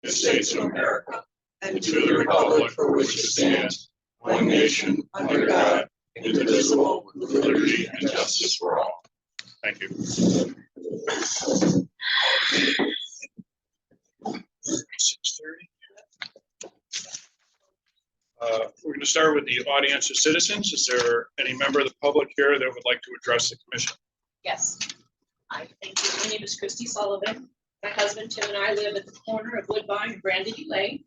United States of America, and to the republic for which it stands, one nation, under God, indivisible, with liberty and justice for all. Thank you. 6:30. We're going to start with the audience of citizens. Is there any member of the public here that would like to address the commission? Yes. Hi, thank you. My name is Christy Sullivan. My husband Tim and I live at the corner of Woodbine and Brandy Lane.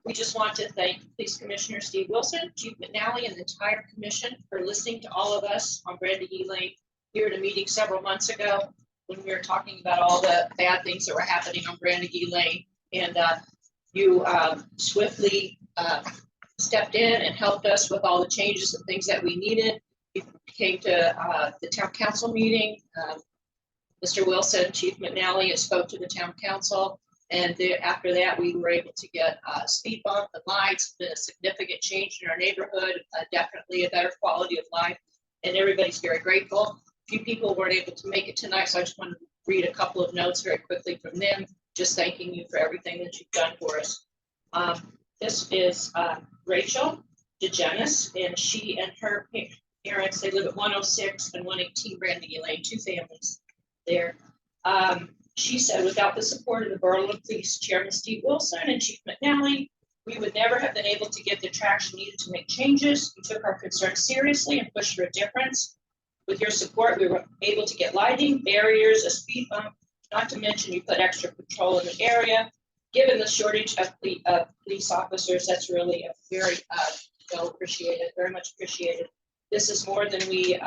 We just want to thank Police Commissioner Steve Wilson, Chief McNally, and the entire commission for listening to all of us on Brandy Lane here at a meeting several months ago when we were talking about all the bad things that were happening on Brandy Lane. And you swiftly stepped in and helped us with all the changes and things that we needed. We came to the town council meeting. Mr. Wilson, Chief McNally, spoke to the town council, and after that, we were able to get a speed bump and lights. Been a significant change in our neighborhood, definitely a better quality of life, and everybody's very grateful. A few people weren't able to make it tonight, so I just wanted to read a couple of notes very quickly from them, just thanking you for everything that you've done for us. This is Rachel DeGenis, and she and her parents, they live at 106 and 118 Brandy Lane, two families there. She said, without the support of the Berlin Police Chairman Steve Wilson and Chief McNally, we would never have been able to get the traction needed to make changes. We took our concerns seriously and pushed for a difference. With your support, we were able to get lighting, barriers, a speed bump, not to mention you put extra patrol in the area. Given the shortage of police officers, that's really a very well appreciated, very much appreciated. This is more than we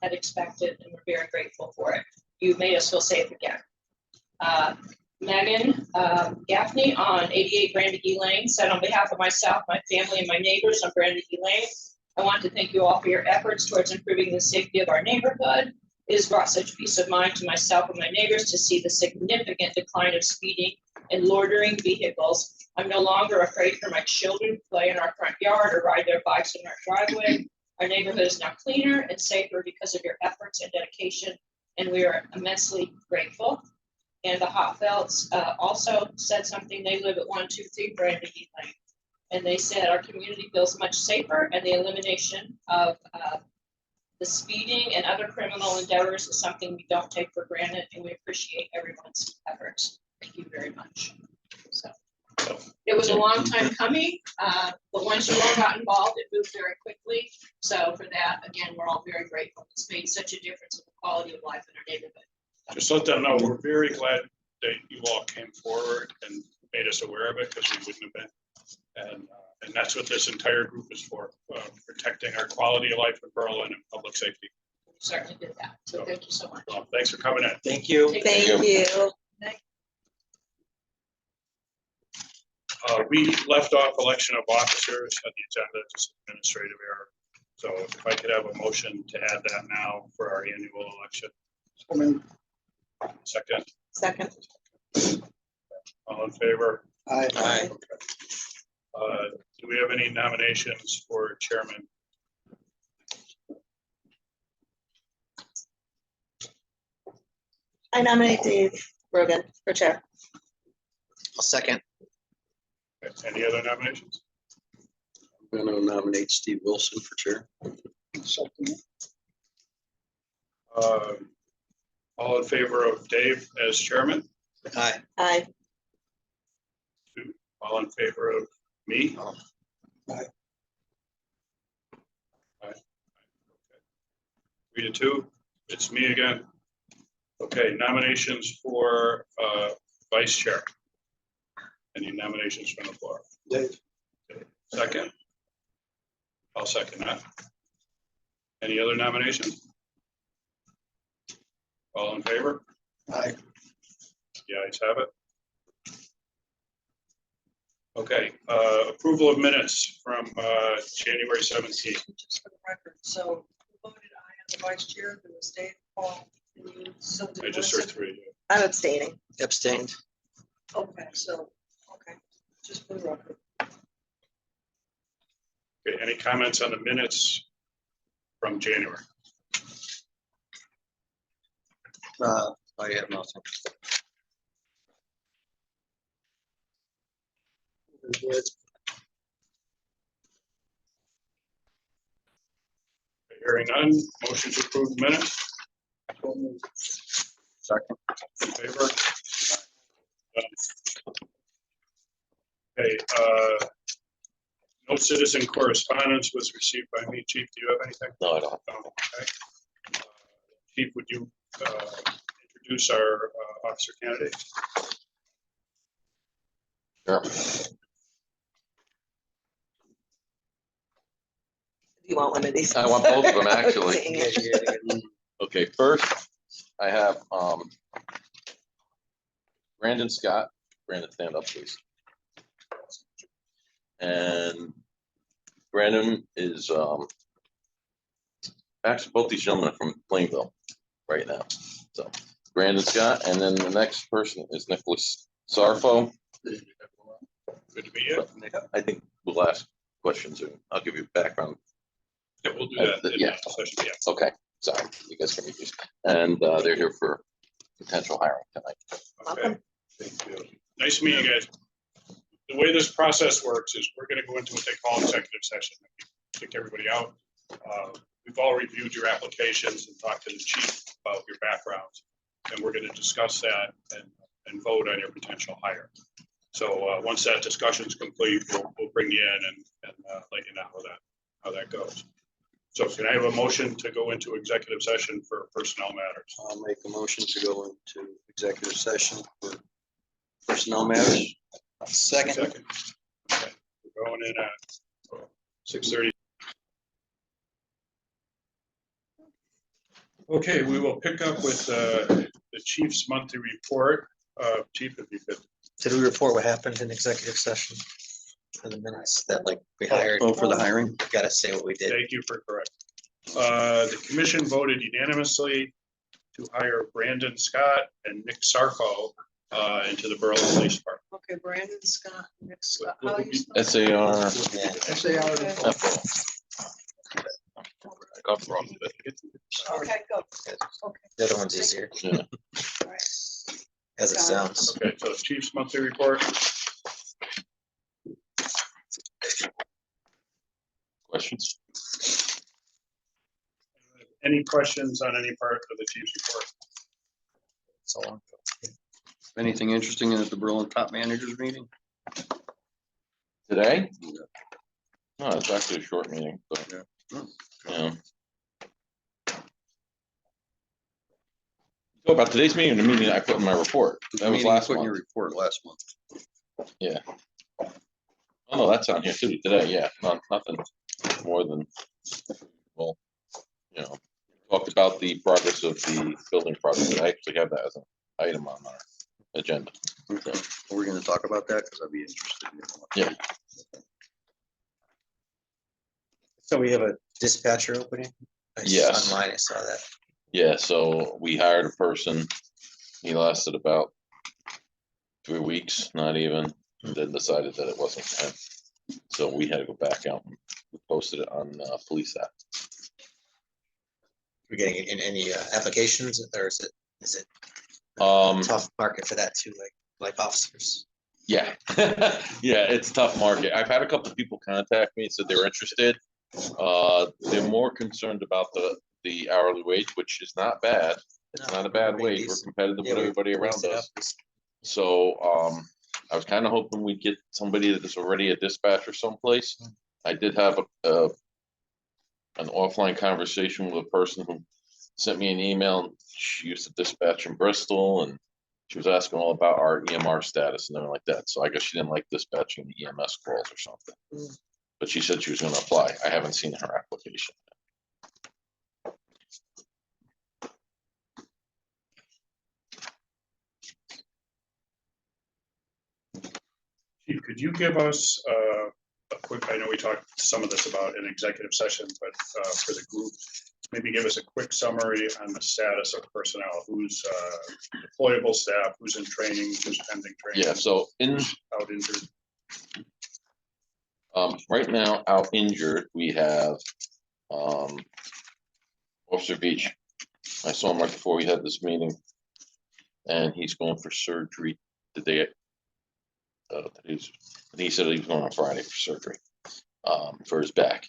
had expected, and we're very grateful for it. You made us feel safe again. Megan Gaffney on 88 Brandy Lane said, on behalf of myself, my family, and my neighbors on Brandy Lane, I want to thank you all for your efforts towards improving the safety of our neighborhood. It has brought such peace of mind to myself and my neighbors to see the significant decline of speeding and loitering vehicles. I'm no longer afraid for my children to play in our front yard or ride their bikes in our driveway. Our neighborhood is now cleaner and safer because of your efforts and dedication, and we are immensely grateful. And the Hotfelds also said something. They live at 123 Brandy Lane, and they said our community feels much safer, and the elimination of the speeding and other criminal endeavors is something we don't take for granted, and we appreciate everyone's efforts. Thank you very much. So it was a long time coming, but once you all got involved, it moved very quickly. So for that, again, we're all very grateful. It's made such a difference in the quality of life in our neighborhood. Just let them know we're very glad that you all came forward and made us aware of it, because we wouldn't have been. And that's what this entire group is for, protecting our quality of life in Berlin and public safety. We certainly did that. So thank you so much. Well, thanks for coming in. Thank you. Thank you. We left off election of officers at the agenda, just administrative error. So if I could have a motion to add that now for our annual election. Second. Second. All in favor? Aye. Okay. Do we have any nominations for chairman? I nominate Dave Rogan for chair. I'll second. Okay. Any other nominations? I'm going to nominate Steve Wilson for chair. All in favor of Dave as chairman? Aye. Aye. All in favor of me? Aye. Aye. Okay. 3-2. It's me again. Okay, nominations for vice chair. Any nominations from the floor? Dave. Okay. Second? I'll second that. Any other nominations? All in favor? Aye. The ayes have it. Okay, approval of minutes from January 17th. Just for the record, so who voted aye on the vice chair? There was Dave, Paul, and you. So did I just heard Melissa? 3. I'm abstaining. Abstained. Okay, so, okay, just for the record. Okay, any comments on the minutes from January? I have nothing. Hearing none, motion to approve minutes, Second. in favor? Okay, no citizen correspondence was received by me. Chief, do you have anything? No, I don't. No, okay. Chief, would you introduce our officer candidate? Sure. You want one of these? I want both of them, actually. Dang it. Okay, first, I have Brandon Scott. Brandon, stand up, please. And Brandon is actually both these gentlemen are from Plainville right now. So Brandon Scott, and then the next person is Nicholas Sarfo. Good to meet you. I think we'll ask questions and I'll give you background. Yeah, we'll do that. in Yeah. the session, yeah. Okay, sorry, you guys can be used. And they're here for potential hiring tonight. Okay. Welcome. Thank you. Nice to meet you guys. The way this process works is we're gonna go into what they call executive session. Kick everybody out. We've all reviewed your applications and talked to the chief about your backgrounds. And we're gonna discuss that and vote on your potential hire. So once that discussion's complete, we'll bring you in and let you know how that goes. So can I have a motion to go into executive session for personnel matters? I'll make a motion to go into executive session for personnel matters. Second. Second. Okay, we're going in at 6:30. Okay, we will pick up with the chief's monthly report. Chief, if you could. Did we report what happened in executive session? For the minutes that like we hired, Oh, for the hiring? gotta say what we did. Thank you for correcting. The commission voted unanimously to hire Brandon Scott and Nick Sarfo into the Berlin Police Department. Okay, Brandon Scott, Nick Scott. What How would you be- spell it? SAR. Yeah. SAR. Got wrong with it. Okay, go. Okay. The other one's easier, Yeah. All right. as it sounds. Okay, so chief's monthly report. Questions? Any questions on any part of the chief's report? So Anything interesting at the Berlin top managers meeting? Today? No, it's actually a short meeting, so. Yeah. So about today's meeting, the meeting I put in my report, that was last Put in your month. report last month. Oh, no, that's on here too, today, yeah, nothing more than, well, you know, talked about the progress of the building project. I actually have that as an item on our agenda. Okay. We're gonna talk about that because I'd be interested. Yeah. So we have a dispatcher opening? I just- Yes. Online, I saw that. Yeah, so we hired a person. He lasted about 3 weeks, not even, and then decided that it wasn't for him. So we had to go back out and posted it on Police app. We're getting in any applications or is it Um, tough market for that too, like officers? yeah, yeah, it's a tough market. I've had a couple of people contact me and said they're interested. They're more concerned about the hourly wage, which is not bad. It's No, not a bad pretty wage. We're decent. competitive with Yeah, we everybody around Raised it us. up. So, I was kind of hoping we'd get somebody that is already a dispatcher someplace. I did have an offline conversation with a person who sent me an email. She used to dispatch in Bristol and she was asking all about our EMR status and everything like that. So I guess she didn't like dispatching the EMS calls or something. But she said she was gonna apply. I haven't seen her application. Chief, could you give us a quick, I know we talked some of this about in executive session, but for the group, maybe give us a quick summary on the status of personnel, who's deployable staff, who's in training, who's pending training. Yeah, so Out injured. right now, out injured, we have Officer Beach. I saw him right before we had this meeting. And he's going for surgery today he said he was going on Friday for surgery, for his back.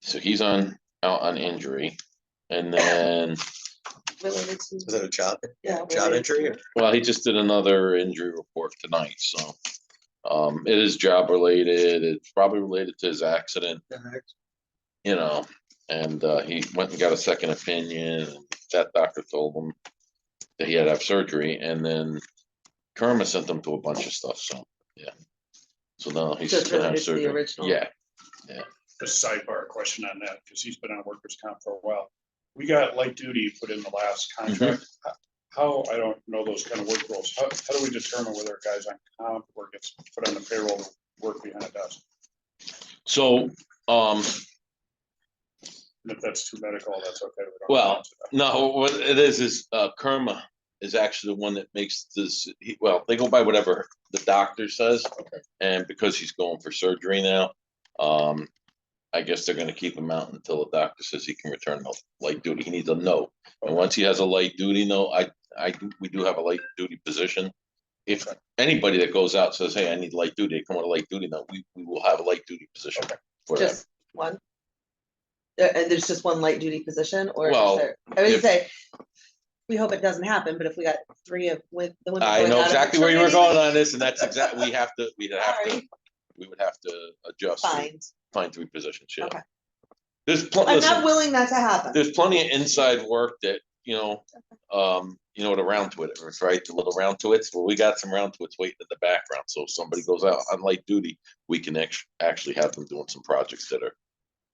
So he's out on injury, and then, Related to- Is that a job Yeah. job related injury? to- or- well, he just did another injury report tonight, so. It is job related, it's probably related to his accident, you know, and, he went and got a second opinion, and that doctor told him that he had to have surgery, and then Kerma sent him to a bunch of stuff, so, yeah. So now he's So it's gonna have related to the surgery. original. Yeah, Just sidebar question on that, because he's been on workers' comp for a while. We got light duty put in the last contract. How, I don't know those kind of work rules. How do we determine whether a guy's on comp or gets put on the payroll to work behind a desk? so, And if that's too medical, that's okay. we don't Well, have to answer that. no, what it is, Kerma is actually the one that makes this, well, they go by whatever the doctor says. Okay. And because he's going for surgery now, I guess they're gonna keep him out until the doctor says he can return to light duty. He needs a note. And once he has a light duty note, we do have a light duty position. If anybody that goes out says, hey, I need light duty, they come with a light duty note, we will have a light duty position for them. Just one? And there's just one light duty position, or is Well, there, I would if- say, we hope it doesn't happen, but if we got three of the women. I going know out of exactly where you were maternity going on this, and that's exactly, we would have to adjust, leave, Fine, find three positions, yeah. Okay. There's I'm plenty, not willing that to happen. there's plenty of inside work that, the round twits, right? The little round twits, well, we got some round twits waiting in the background, so if somebody goes out on light duty, we can actually have them doing some projects that are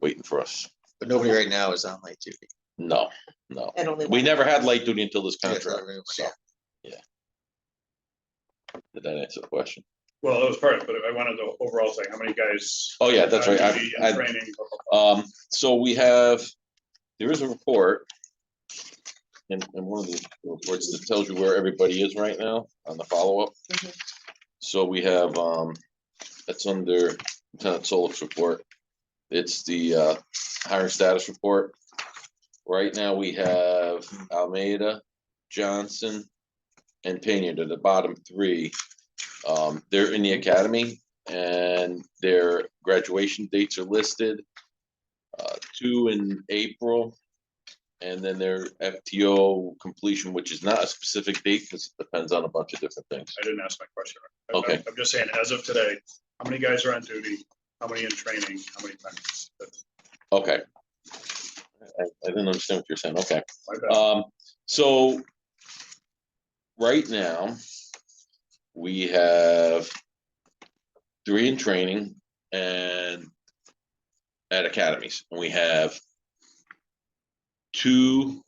waiting for us. But nobody right now is on light duty. No. And only We one. never had light duty until this Yeah, contract, everyone, so, yeah. Did that answer the question? Well, that was part of it, but I wanted the overall thing. How many guys? Oh, yeah, that's on right. duty and training, blah, blah, blah. So there is a report. In one of the reports that tells you where everybody is right now on the follow-up. Mhm. So we have, that's under Lieutenant Solik's report. It's the hiring status report. Right now, we have Almeida, Johnson, and Pena. They're the bottom three. They're in the academy, and their graduation dates are listed. 2 in April, and then their FTO completion, which is not a specific date, because it depends on a bunch of different things. I didn't ask my question. Okay. I'm just saying, as of today, how many guys are on duty? How many in training? How many times? Okay. I didn't understand what you're saying. Okay. My bad. So right now, we have 3 in training and at academies, and we have 2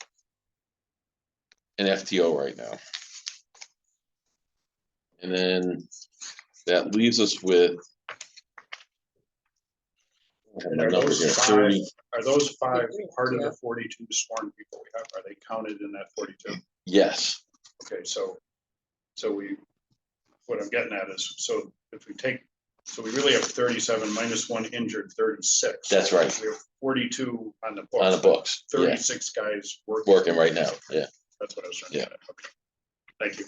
in FTO right now. And then that leaves us with. I have And my are number those here, 5 Are those 5 part of Yeah. the 42 sworn people we have? Are they counted in that 42? Yes, Okay, so what I'm getting at is, so if we take, so we really have 37 minus 1 injured, 36. That's right. We have 42 on the books. on the books, yeah, 36 guys working. working right now, yeah. That's what I was trying to Yeah. get at. Okay. Thank you.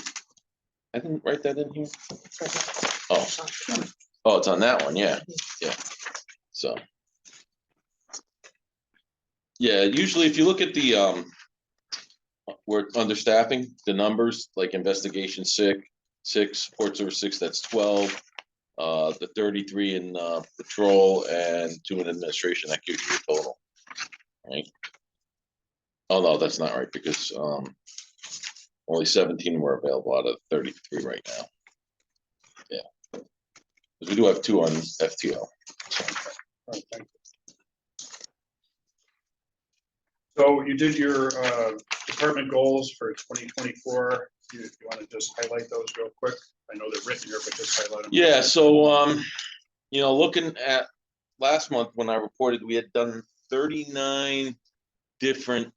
I didn't write that in here. Perfect. Oh, it's on that one, yeah, so. Yeah, usually if you look at the, we're under staffing, the numbers, like investigation 6, support service 6, that's 12. The 33 in, patrol and 2 in administration, that gives you a total. Right? Oh, no, that's not right, because, only 17 were available out of 33 right now. Yeah. 'Cause we do have 2 on FTO. All right, thank you. So you did your department goals for 2024. You want to just highlight those real quick? I know they're written here, but just highlight them. Yeah, so, looking at last month when I reported, we had done 39 different,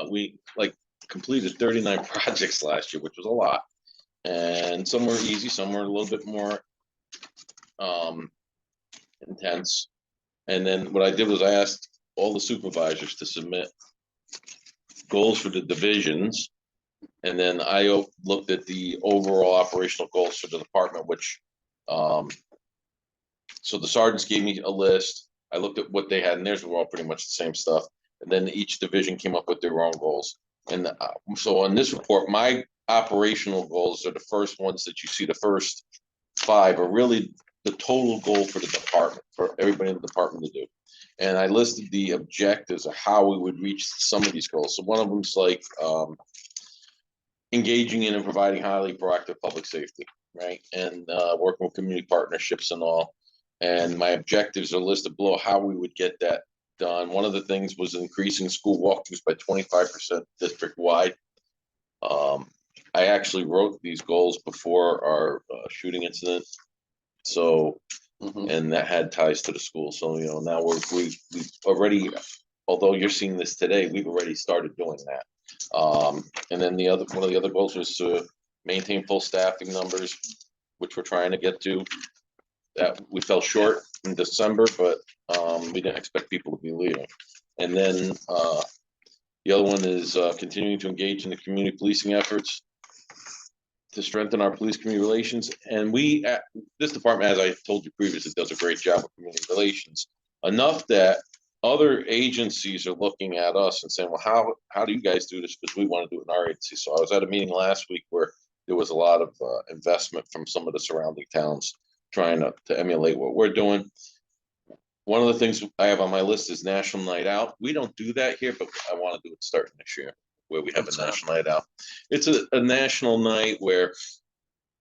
we completed 39 projects last year, which was a lot. And some were easy, some were a little bit more intense. And then what I did was I asked all the supervisors to submit goals for the divisions. And then I looked at the overall operational goals for the department, which So the sergeants gave me a list. I looked at what they had, and theirs were all pretty much the same stuff. And then each division came up with their own goals. And so on this report, my operational goals are the first ones that you see. The first 5 are really the total goal for the department, for everybody in the department to do. And I listed the objectives of how we would reach some of these goals. So one of them's like engaging in and providing highly proactive public safety, right? And working with community partnerships and all. And my objectives are listed below how we would get that done. One of the things was increasing school walkthroughs by 25% district wide. I actually wrote these goals before our shooting incident. So, and that had ties to the school. So, you know, now we've already, although you're seeing this today, we've already started doing that. And then one of the other goals was to maintain full staffing numbers, which we're trying to get to. That we fell short in December, but we didn't expect people to be leaving. And then the other one is continuing to engage in the community policing efforts to strengthen our police community relations. And we, this department, as I told you previously, does a great job of community relations. Enough that other agencies are looking at us and saying, well, how do you guys do this? Because we want to do it in our agency. So I was at a meeting last week where there was a lot of investment from some of the surrounding towns trying to emulate what we're doing. One of the things I have on my list is National Night Out. We don't do that here, but I want to do it starting this year, where we have a National Night Out. It's a national night where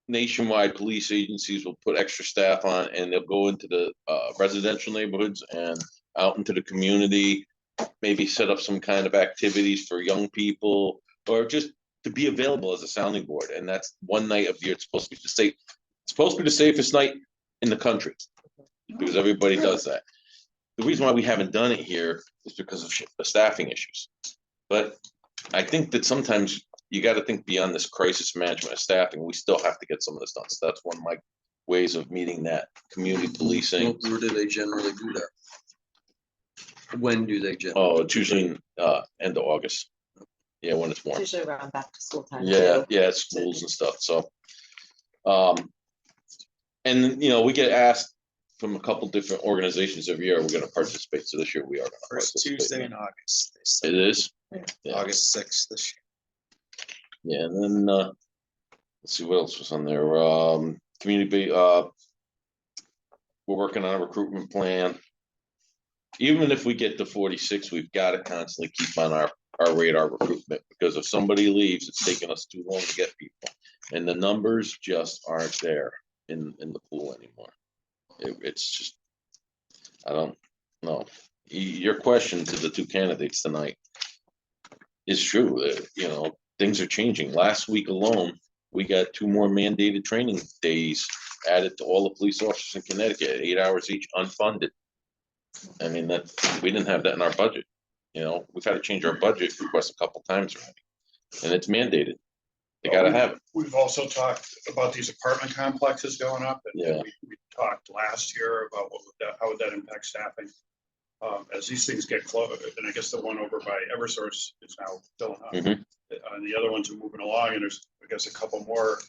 nationwide police agencies will put extra staff on, and they'll go into the residential neighborhoods and out into the community, maybe set up some kind of activities for young people, or just to be available as a sounding board. And that's one night of the year. It's supposed to be the safest night in the country, because everybody does that. The reason why we haven't done it here is because of the staffing issues. But I think that sometimes you got to think beyond this crisis management of staffing. We still have to get some of this done. So that's one of my ways of meeting that community policing. Where do they generally do that? When do they generally? Oh, it's usually end of August. Yeah, when it's warm. It's usually around back to school time. Yeah, too. yeah, schools and stuff. So, and you know, we get asked from a couple different organizations every year, we're going to participate. So this year we are going to First participate. Tuesday in August. They said. It is. Yeah. August 6th this year. Yeah, and then let's see what else was on there. Community, we're working on a recruitment plan. Even if we get to 46, we've got to constantly keep on our radar recruitment, because if somebody leaves, it's taking us too long to get people, and the numbers just aren't there in the pool anymore. It's just, I don't know. Your question to the 2 candidates tonight is true. You know, things are changing. Last week alone, we got 2 more mandated training days added to all the police officers in Connecticut, 8 hours each, unfunded. I mean, we didn't have that in our budget. You know, we've had to change our budget request a couple times already, and it's mandated. They got to have it. We've also talked about these apartment complexes going up, and Yeah. we talked last year about how would that impact staffing. As these things get close, and I guess the one over by Eversource is now filling up. Mhm. And the other ones are moving along, and there's, I guess, a couple more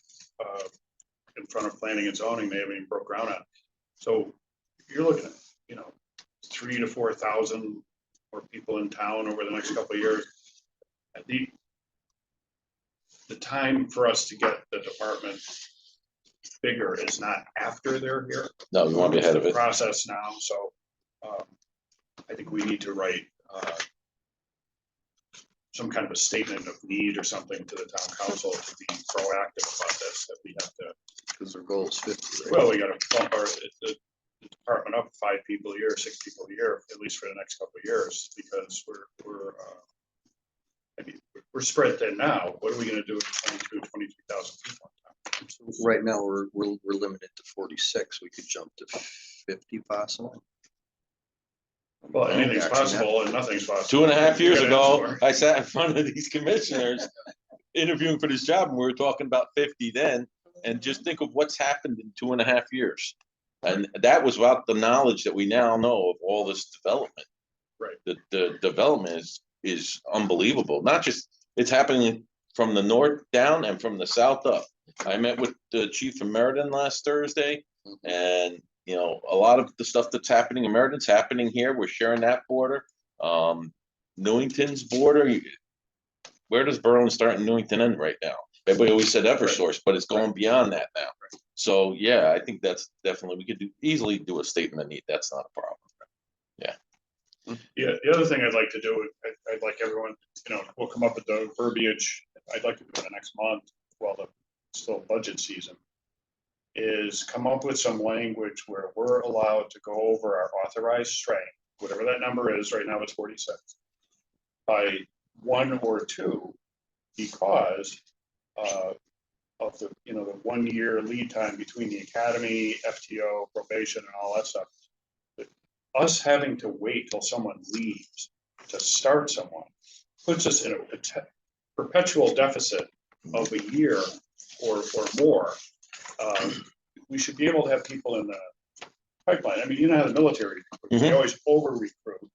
in front of planning and zoning they haven't even broke ground on. So you're looking at, you know, 3,000 to 4,000 more people in town over the next couple of years. The time for us to get the department bigger is not after they're here. No, we want to be ahead of It's it. the process now, so I think we need to write some kind of a statement of need or something to the town council to be proactive about this, that we have to. Because their goal is 50, right? Well, we gotta bump the department up 5 people a year, 6 people a year, at least for the next couple of years, because we're spread thin now. What are we gonna do with 23,000 people? Right now, we're limited to 46. We could jump to 50 possibly. Well, anything's Actually, possible and nothing's possible. 2.5 years You gotta ago, ask for I sat in front of these commissioners interviewing for this job, and we were talking about 50 then. And just think of what's happened in 2.5 years. And that was about the knowledge that we now know of all this development. Right. The development is unbelievable. Not just, it's happening from the north down and from the south up. I met with the chief of Meriden last Thursday, And, you know, a lot of the stuff that's happening in Meriden happening here. We're sharing that border. Newington's border, where does Berlin start and Newington end right now? Everybody always said Eversource, but it's going beyond that now. So, yeah, I think that's definitely, we could easily do a statement of need. That's not a problem. Yeah, the other thing I'd like to do, I'd like everyone, we'll come up with the verbiage, I'd like to do it the next month while the still budget season, is come up with some language where we're allowed to go over our authorized strength, whatever that number is, right now it's 46, by 1 or 2, because of the, the 1 year lead time between the academy, FTO, probation, and all that stuff. Us having to wait till someone leaves to start someone puts us in a perpetual deficit of a year or more. We should be able to have people in the pipeline. I mean, you know how the military, they always over recruit,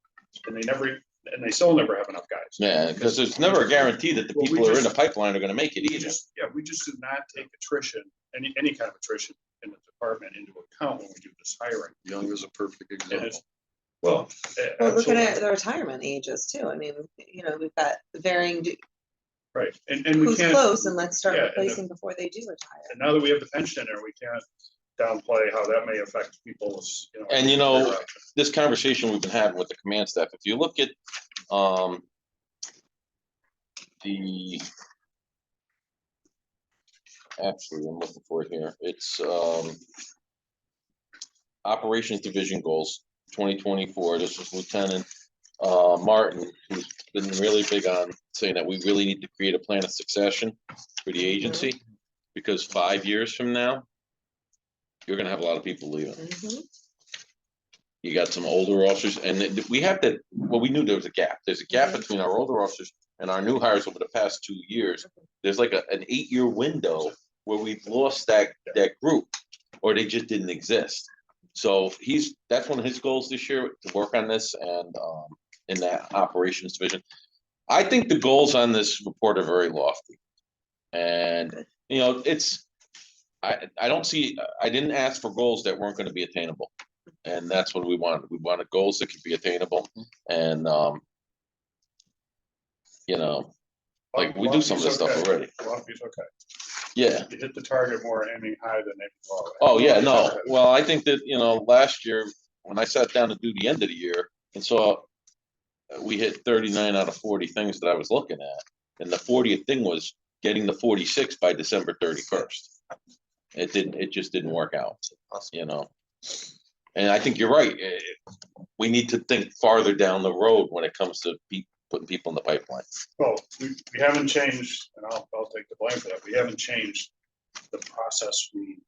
and they still never have enough guys. Yeah, because there's never a guarantee that the Well, we people who are in the just- pipeline are gonna make it either. We just do not take attrition, any kind of attrition in the department into account when we do this hiring. Young is a perfect And example. it's, well, Well, look at absolutely. the retirement ages too. I mean, we've got varying, Right, and we who's can't, close, and let's start Yeah, and replacing before they do retire. and now that we have the pension there, we can't downplay how that may affect people's, And, career options. this conversation we've been having with the command staff, if you look at, actually, I'm looking for it here, it's, Operations Division Goals, 2024, this was Lieutenant, Martin, who's been really big on saying that we really need to create a plan of succession for the agency, because 5 years from now, you're gonna have a lot of people leaving. Mhm. You got some older officers, and we have that, well, we knew there was a gap. There's a gap Mhm. between our older officers and our new hires over the past 2 years. There's like an 8-year window where we've lost that group, or they just didn't exist. So that's one of his goals this year, to work on this and in that operations division. I think the goals on this report are very lofty. And, I don't see, I didn't ask for goals that weren't gonna be attainable. And that's what we wanted. We wanted goals that could be attainable and, like we do some of this stuff Lofty's already. okay. Lofty's okay. Yeah. You hit the target more aiming high than aiming low. Oh, yeah, no. Well, I think that, last year, when I sat down to do the end of the year and saw we hit 39 out of 40 things that I was looking at. And the 40th thing was getting the 46 by December 31st. It just didn't work out, And I think you're right. We need to think farther down the road when it comes to putting people in the pipeline. Well, we haven't changed, and I'll take the blame for that. We haven't changed the process. We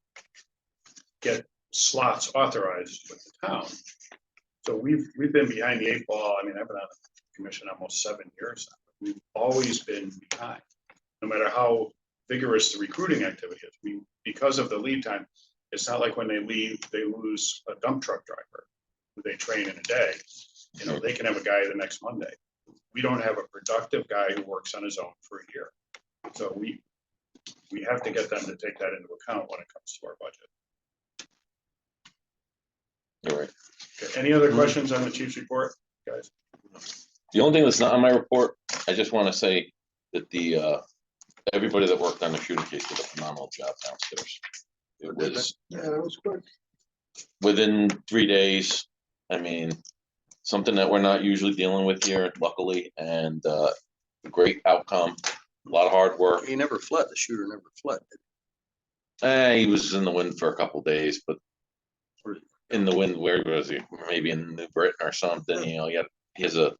get slots authorized with the town. So we've been behind the 8 ball. I mean, I've been on the commission almost 7 years now. We've always been behind, no matter how vigorous the recruiting activity is. Because of the lead time, it's not like when they leave, they lose a dump truck driver who they train in a day. They can have a guy the next Monday. We don't have a productive guy who works on his own for a year. So we have to get them to take that into account when it comes to our budget. You're right. Okay, any other questions on the chief's report, guys? The only thing that's not on my report, I just want to say that everybody that worked on the shooting case did a phenomenal job downstairs. It was That was quick. within 3 days. I mean, something that we're not usually dealing with here, luckily, and great outcome. A lot of hard work. He never fled, the shooter never fled. He was in the wind for a couple days, but in the wind, where was he? Maybe in New Britain or something. He has a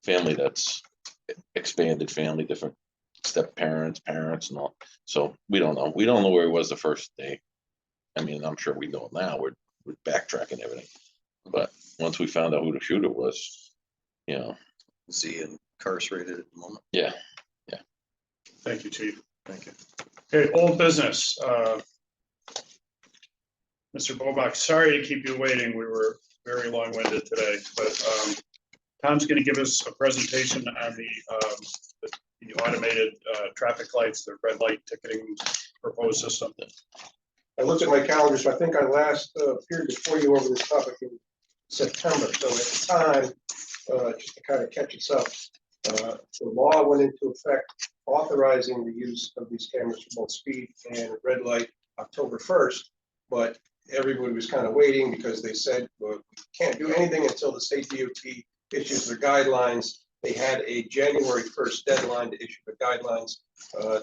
family that's expanded family, different step parents, and all. So we don't know. We don't know where he was the first day. I mean, I'm sure we know now. We're backtracking everything. But once we found out who the shooter was, Is he incarcerated at the moment? yeah. Thank you, chief. Thank you. Okay, old business. Mr. Bobach, sorry to keep you waiting. We were very long-winded today, but Tom's going to give us a presentation on the automated traffic lights, the red light ticketing proposed system. I looked at my calendar, so I think I last appeared before you over this topic in September. So at the time, just to kind of catch us up, the law went into effect authorizing the use of these cameras for both speed and red light October 1st. But everybody was kind of waiting because they said, well, we can't do anything until the state DOT issues their guidelines. They had a January 1st deadline to issue the guidelines.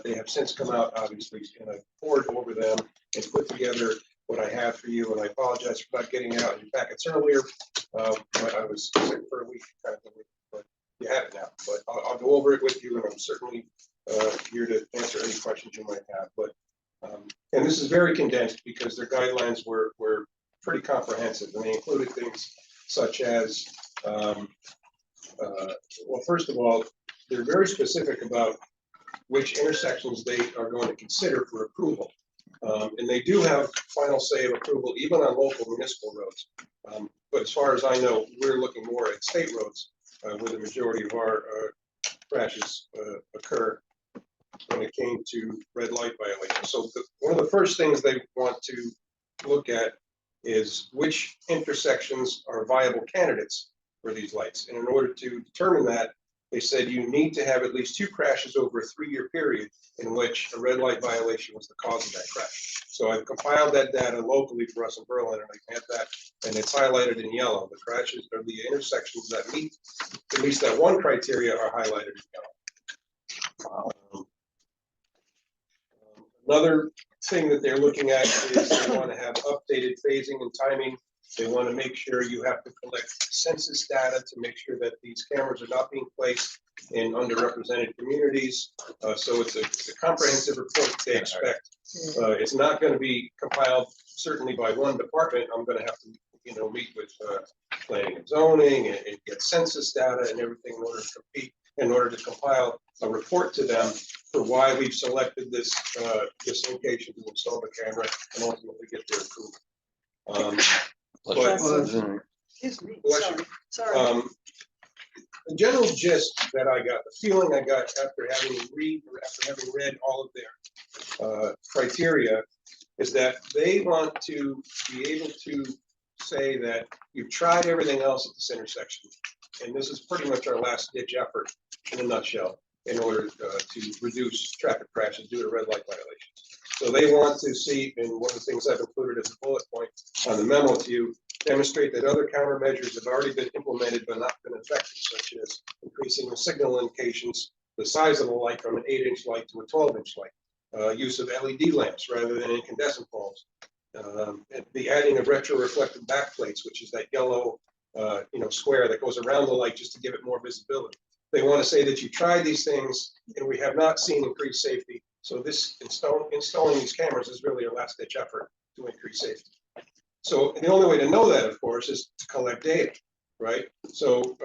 They have since come out, obviously, and I poured over them and put together what I have for you. And I apologize for not getting it out in your packets earlier, but I was sick for a week, kind of, but you have it now. But I'll go over it with you, and I'm certainly here to answer any questions you might have. But and this is very condensed because their guidelines were pretty comprehensive, and they included things such as, well, first of all, they're very specific about which intersections they are going to consider for approval. And they do have final say of approval even on local municipal roads. But as far as I know, we're looking more at state roads where the majority of our crashes occur when it came to red light violations. So one of the first things they want to look at is which intersections are viable candidates for these lights. And in order to determine that, they said you need to have at least 2 crashes over a 3-year period in which a red light violation was the cause of that crash. So I've compiled that data locally for us in Berlin, and I can have that, and it's highlighted in yellow. The crashes or the intersections that meet at least that one criteria are highlighted in yellow. Another thing that they're looking at is they want to have updated phasing and timing. They want to make sure you have to collect census data to make sure that these cameras are not being placed in underrepresented communities. So it's a comprehensive report they expect. It's not going to be compiled certainly by one department. I'm going to have to, meet with planning and zoning and get census data and everything in order to compile a report to them for why we've selected this location to install the camera and ultimately get their approval. Excuse me, Bless you. sorry. The general gist that I got, the feeling I got after having read all of their criteria, is that they want to be able to say that you've tried everything else at this intersection, and this is pretty much our last ditch effort in a nutshell in order to reduce traffic crashes due to red light violations. So they want to see, and one of the things I've included as a bullet point on the memo to you, demonstrate that other countermeasures have already been implemented but not been effective, such as increasing the signal indications, the size of the light from an 8-inch light to a 12-inch light, use of LED lamps rather than incandescent bulbs, the adding of retroreflective backplates, which is that yellow square that goes around the light just to give it more visibility. They want to say that you tried these things and we have not seen increased safety. So this installing these cameras is really a last ditch effort to increase safety. So the only way to know that, of course, is to collect data, right? So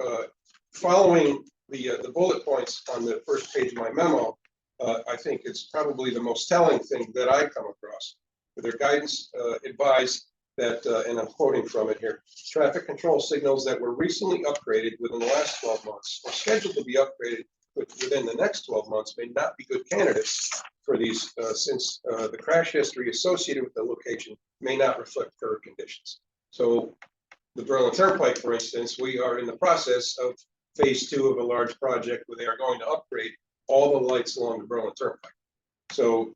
following the bullet points on the first page of my memo, I think it's probably the most telling thing that I come across. Their guidance advised that, and I'm quoting from it here, traffic control signals that were recently upgraded within the last 12 months or scheduled to be upgraded within the next 12 months may not be good candidates for these since the crash history associated with the location may not reflect current conditions. So the Berlin Turnpike, for instance, we are in the process of phase 2 of a large project where they are going to upgrade all the lights along the Berlin Turnpike. So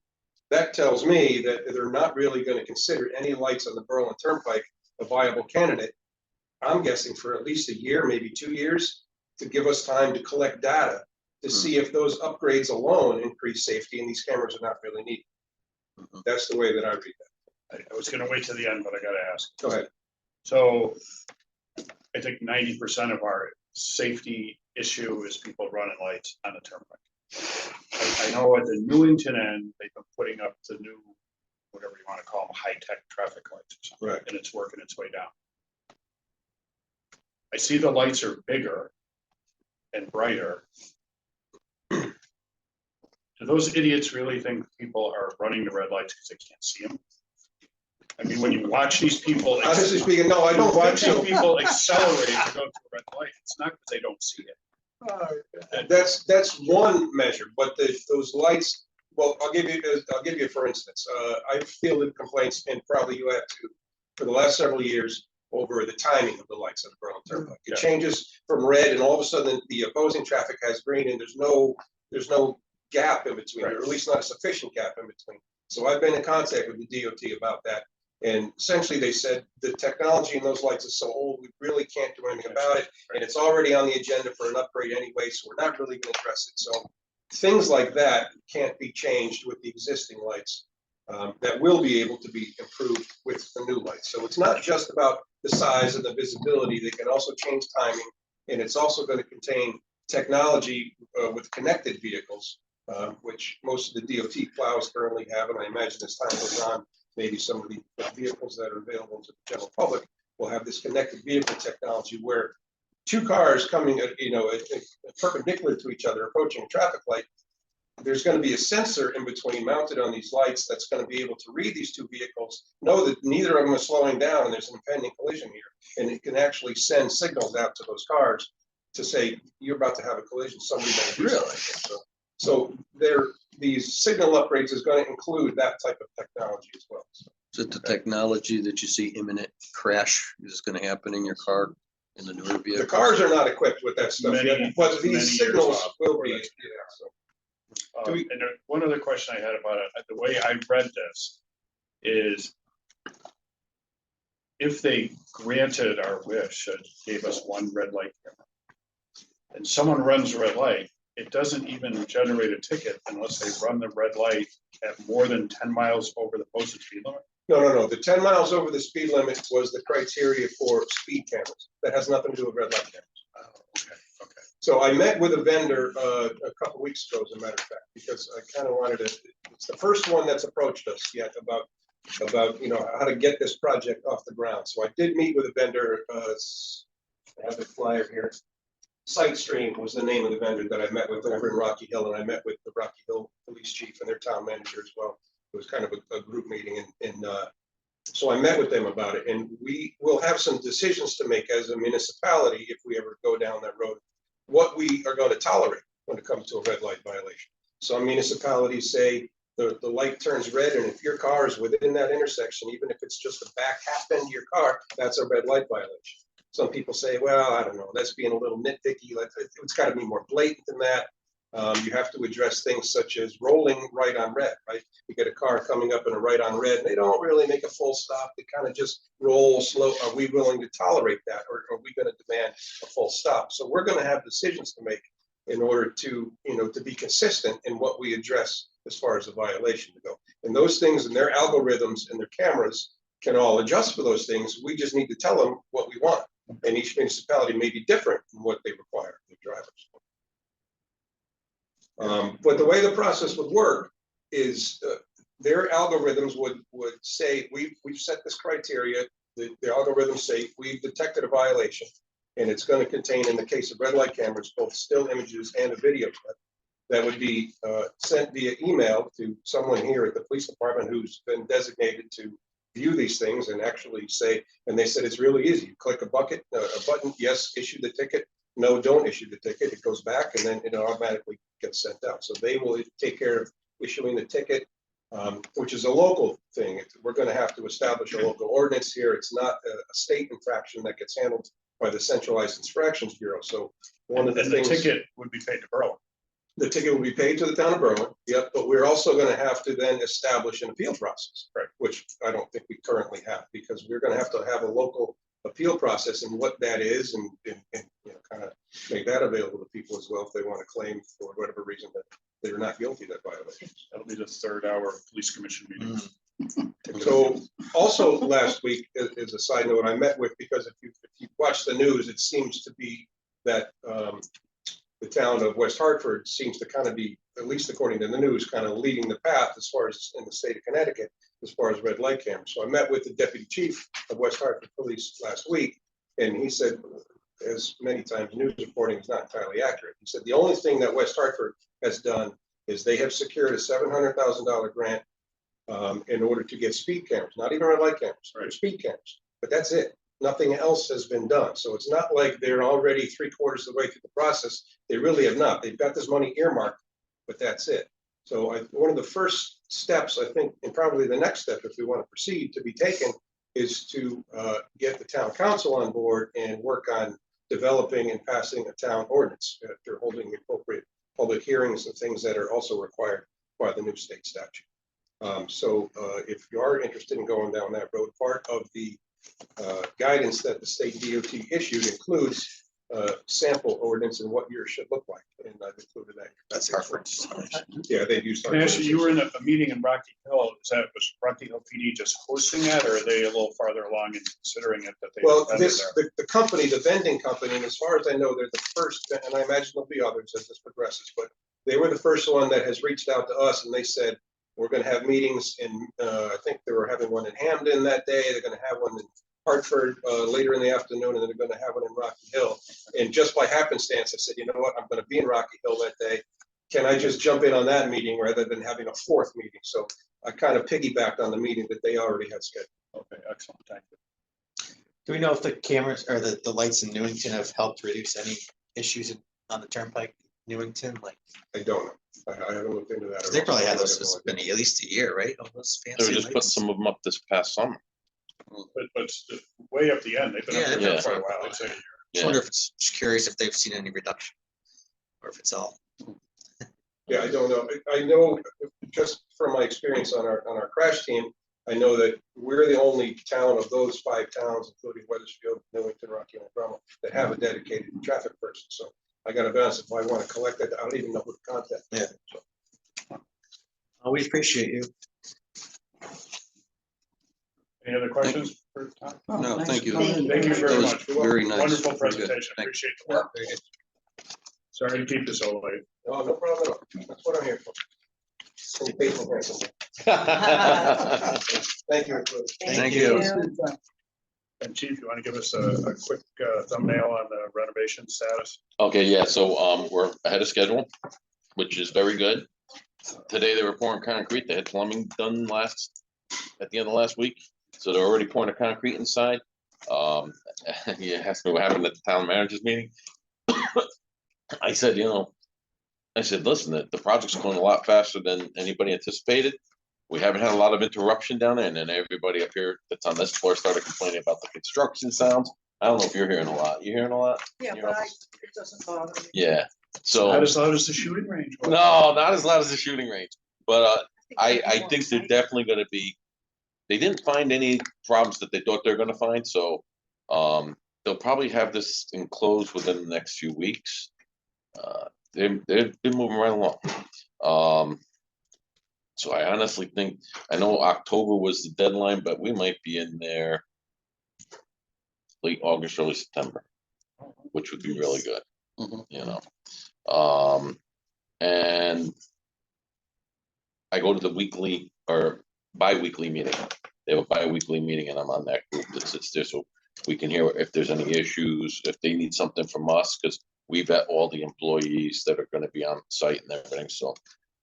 that tells me that they're not really going to consider any lights on the Berlin Turnpike a viable candidate. I'm guessing for at least a year, maybe 2 years, to give us time to collect data to see if those upgrades alone increase safety and these cameras are not really needed. That's the way that I read that. I was gonna wait to the end, but I gotta ask. Go ahead. So I think 90% of our safety issue is people running lights on the turnpike. I know at the Newington end, they've been putting up the new, whatever you want to call them, high-tech traffic lights or something, Right. and it's working its way down. I see the lights are bigger and brighter. Do those idiots really think people are running the red lights because they can't see them? I mean, when you watch these people, Honestly speaking, no, I don't think watch so. these people accelerate to go to a red light, it's not because they don't see it. That's one measure, but those lights well, I'll give you, for instance, I've fielded complaints, and probably you have too, for the last several years over the timing of the lights on the Berlin Turnpike. It Yeah. changes from red and all of a sudden the opposing traffic has green and there's no gap in between, or at least not a sufficient gap in between. So I've been in contact with the DOT about that. And essentially they said the technology in those lights is so old, we really can't do anything about it. And it's already on the agenda for an upgrade anyway, so we're not really gonna address it. So things like that can't be changed with the existing lights. That will be able to be improved with the new lights. So it's not just about the size and the visibility, they can also change timing. And it's also gonna contain technology with connected vehicles, which most of the DOT plows currently have. And I imagine as time goes on, maybe some of the vehicles that are available to the general public will have this connected vehicle technology where two cars coming at, perpendicular to each other, approaching a traffic light, there's going to be a sensor in between mounted on these lights that's going to be able to read these two vehicles, know that neither of them are slowing down and there's an impending collision here. And it can actually send signals out to those cars to say, you're about to have a collision, somebody better do something. So these signal upgrades is going to include that type of technology as well. So Is it the technology that you see imminent crash is gonna happen in your car in the newer vehicle? the cars are not equipped with that stuff yet, Many- but many these years signals off will before be. that's- So. Do we- And one other question I had about it, the way I read this is if they granted our wish and gave us one red light camera and someone runs a red light, it doesn't even generate a ticket unless they run the red light at more than 10 miles over the posted speed limit. No. The 10 miles over the speed limit was the criteria for speed cameras. That has nothing to do with red light cameras. Oh, okay. So I met with a vendor a couple weeks ago, as a matter of fact, because I kind of wanted to, it's the first one that's approached us yet about how to get this project off the ground. So I did meet with a vendor, I have the flyer here. SiteStream was the name of the vendor that I met with over in Rocky Hill, and I met with the Rocky Hill Police Chief and their town manager as well. It was kind of a group meeting, and so I met with them about it, and we will have some decisions to make as a municipality if we ever go down that road, what we are going to tolerate when it comes to a red light violation. Some municipalities say the light turns red, and if your car is within that intersection, even if it's just the back half end of your car, that's a red light violation. Some people say, well, I don't know, that's being a little nitpicky. It's got to be more blatant than that. You have to address things such as rolling right on red, right? You get a car coming up in a right on red, they don't really make a full stop. They kind of just roll slow. Are we willing to tolerate that? Or are we going to demand a full stop? So we're going to have decisions to make in order to, to be consistent in what we address as far as the violation to go. And those things and their algorithms and their cameras can all adjust for those things. We just need to tell them what we want. And each municipality may be different in what they require of their drivers. But the way the process would work is their algorithms would say, we've set this criteria. The algorithms say we've detected a violation, and it's going to contain, in the case of red light cameras, both still images and a video clip that would be sent via email to someone here at the police department who's been designated to view these things and actually say, and they said it's really easy. You click a button, yes, issue the ticket. No, don't issue the ticket. It goes back and then it automatically gets sent out. So they will take care of issuing the ticket, which is a local thing. We're going to have to establish a local ordinance here. It's not a state infraction that gets handled by the Centralized Infractions Bureau. So one of the And things. the ticket would be paid to Berlin. The ticket will be paid to the town of Berlin, yep, but we're also going to have to then establish an appeal process, Right. Which I don't think we currently have, because we're going to have a local appeal process and what that is, and kind of make that available to people as well if they want to claim for whatever reason that they're not guilty of that violation. That'll be the 3rd hour police commission meeting. So also last week, as a side note, I met with, because if you watch the news, it seems to be that the town of West Hartford seems to kind of be, at least according to the news, kind of leading the path as far as in the state of Connecticut, as far as red light cameras. So I met with the deputy chief of West Hartford Police last week, and he said, as many times news reporting is not entirely accurate. He said the only thing that West Hartford has done is they have secured a $700,000 grant in order to get speed cameras, not even red light cameras, Right. speed cameras, but that's it. Nothing else has been done. So it's not like they're already 3/4 of the way through the process. They really have not. They've got this money earmarked, but that's it. So one of the first steps, I think, and probably the next step, if we want to proceed to be taken, is to get the town council on board and work on developing and passing a town ordinance after holding appropriate public hearings and things that are also required by the new state statute. So if you are interested in going down that road, part of the guidance that the state DOT issued includes sample ordinance and what yours should look like. And I've included that. That's Hartford. Yeah, they've used. Can I ask you, you were in a meeting in Rocky Hill. Was Rocky Hill PD just hosting that, or are they a little farther along in considering it that they? Well, vendor this, there? the company, the vending company, and as far as I know, they're the first, and I imagine there'll be others as this progresses, but they were the first one that has reached out to us and they said, we're gonna have meetings in, I think they were having one in Hamden that day. They're gonna have one in Hartford later in the afternoon, and then they're gonna have one in Rocky Hill. And just by happenstance, I said, you know what, I'm gonna be in Rocky Hill that day. Can I just jump in on that meeting rather than having a fourth meeting? So I kind of piggybacked on the meeting that they already had scheduled. Okay, excellent, thank you. Do we know if the cameras or the lights in Newington have helped reduce any issues on the turnpike, Newington? Like, I don't know. I haven't looked into that. 'cause they probably had those, it's been at least a year, right? All those They were fancy just putting lights. some of them up this past summer. But it's way up the end. They've been Yeah, up they've there been for for a a while. while. I'd say. Just Yeah. wonder if it's, just curious if they've seen any reduction or if it's all. Yeah, I don't know. I know just from my experience on our crash team, I know that we're the only town of those 5 towns, including Weathersfield, Newington, Rocky, and Drummond, that have a dedicated traffic person. So I gotta be honest, if I want to collect that, I don't even know who to contact. Yeah. So, Oh, we appreciate you. Any other questions for Tom? No, thank you. Thank you That very was much. very nice. Wonderful Very good. presentation. Thank you. Appreciate the work. Sorry to keep you so late. No, no problem at all. That's what I'm here for. And faithful handsome. Thank you. Thank you. And Chief, you want to give us a quick thumbnail on the renovation status? Okay, yeah, so we're ahead of schedule, which is very good. Today they were pouring concrete. They had plumbing done at the end of last week. So they're already pouring the concrete inside. You asked me what happened at the town managers meeting. I said, listen, the project's going a lot faster than anybody anticipated. We haven't had a lot of interruption down there, and then everybody up here that's on this floor started complaining about the construction sounds. I don't know if you're hearing a lot. You hearing a lot? Yeah, You but know? it doesn't bother me. Yeah, Not so, as loud as the shooting range. was. no, not as loud as the shooting range, but I more think they're exciting. definitely gonna be, they didn't find any problems that they thought they were gonna find, so they'll probably have this enclosed within the next few weeks. They've been moving right along. So I honestly think, I know October was the deadline, but we might be in there late August, early September, which would be really good, Mhm. And I go to the weekly or bi-weekly meeting. They have a bi-weekly meeting and I'm on that group that sits there, so we can hear if there's any issues, if they need something from us, because we vet all the employees that are gonna be on site and everything, so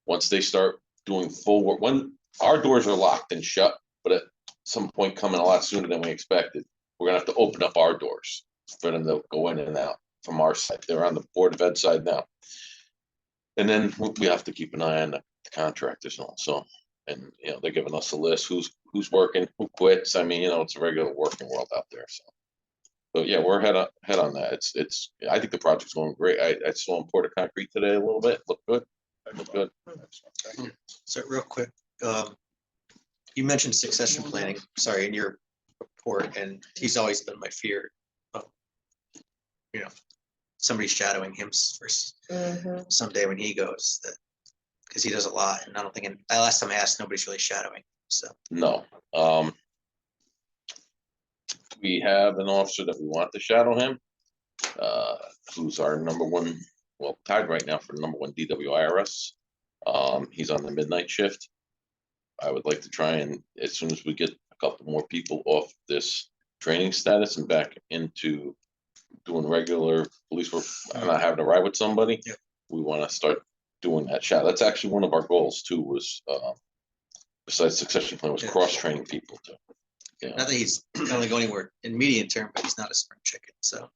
once they start doing full work, when our doors are locked and shut, but at some point coming a lot sooner than we expected, we're gonna have to open up our doors for them to go in and out from our side. They're on the Board of Ed side now. And then we have to keep an eye on the contractors and all, so, and, they're giving us a list, who's working, who quits. I mean, it's a regular working world out there, so. But yeah, we're ahead on that. It's, I think the project's going great. I saw them pour the concrete today a little bit, looked good. Looked good. Excellent, thank you. So real quick, you mentioned succession planning, sorry, in your report, and he's always been my fear of, somebody shadowing him for someday when he goes, that, because he does a lot, and I don't think, last time I asked, nobody's really shadowing, so. No, we have an officer that we want to shadow him, who's our #1, well, tied right now for #1 DWIRS. He's on the midnight shift. I would like to try and, as soon as we get a couple more people off this training status and back into doing regular police work, and not having to ride with somebody, Yep. we want to start doing that shadow. That's actually one of our goals too, was, besides succession plan, was Yeah. cross-training people too. Not that he's gonna go anywhere in medium term, but he's not a spring chicken, so.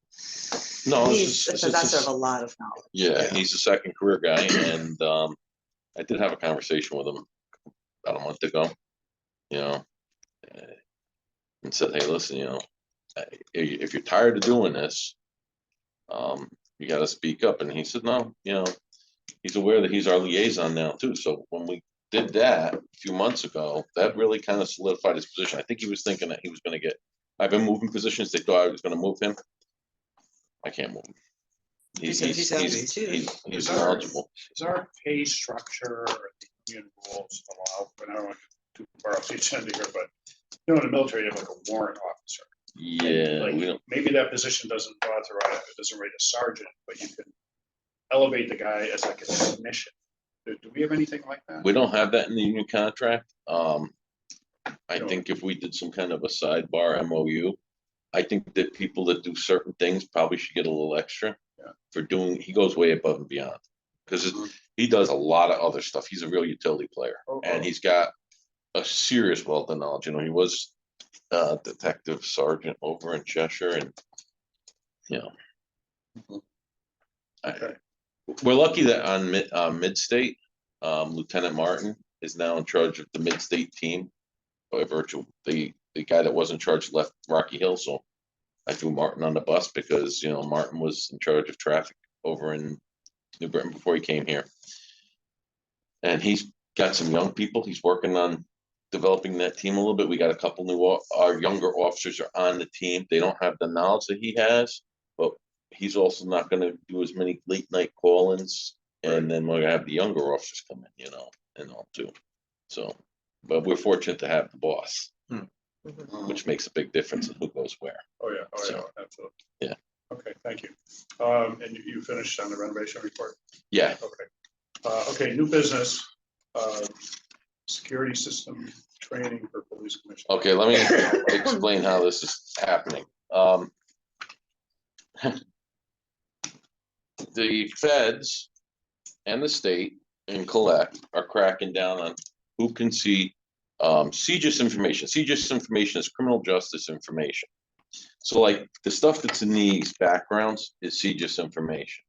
No, He's the it's possessor of just- a lot of knowledge. yeah, Yeah. he's a second career guy, and I did have a conversation with him about a month ago, you know, and said, hey, listen, you know, if you're tired of doing this, you got to speak up. And he said, no, you know, he's aware that he's our liaison now too. So when we did that a few months ago, that really kind of solidified his position. I think he was thinking that he was going to get, I've been moving positions. They thought I was going to move him. I can't move him. He's happy. He's knowledgeable. Is our pay structure or the union rules allow, and I don't want to too far off the agenda here, but you know, in the military, you have like a warrant officer. Yeah, Like, we don't, maybe that position doesn't authorize, it doesn't rate a sergeant, but you can elevate the guy as like a technician. Do we have anything like that? we don't have that in the union contract. I No. think if we did some kind of a sidebar MOU, I think that people that do certain things probably should get a little extra Yeah. for doing, he goes way above and beyond. Because he does a lot of other stuff. He's a real utility player Oh, and oh. he's got a serious wealth of knowledge. You know, he was detective sergeant over in Cheshire and, you know. Okay. We're lucky that on mid-state, Lieutenant Martin is now in charge of the mid-state team. By virtue, the guy that was in charge left Rocky Hill, so I threw Martin on the bus because, you know, Martin was in charge of traffic over in New Britain before he came here. And he's got some young people. He's working on developing that team a little bit. We got a couple new, our younger officers are on the team. They don't have the knowledge that he has, but he's also not going to do as many late night call-ins. And then we're gonna have the younger officers come in, you know, and all too. So, but we're fortunate to have the boss, which makes a big difference in who goes where. Oh, yeah, oh, yeah, So, absolutely. yeah. Okay, thank you. And you finished on the renovation report? Yeah, Okay. Okay, new business, security system training for police commission. okay, let me explain how this is happening. The feds and the state and collect are cracking down on who can see CJIS information. CJIS information is criminal justice information. So like the stuff that's in these backgrounds is CJIS information.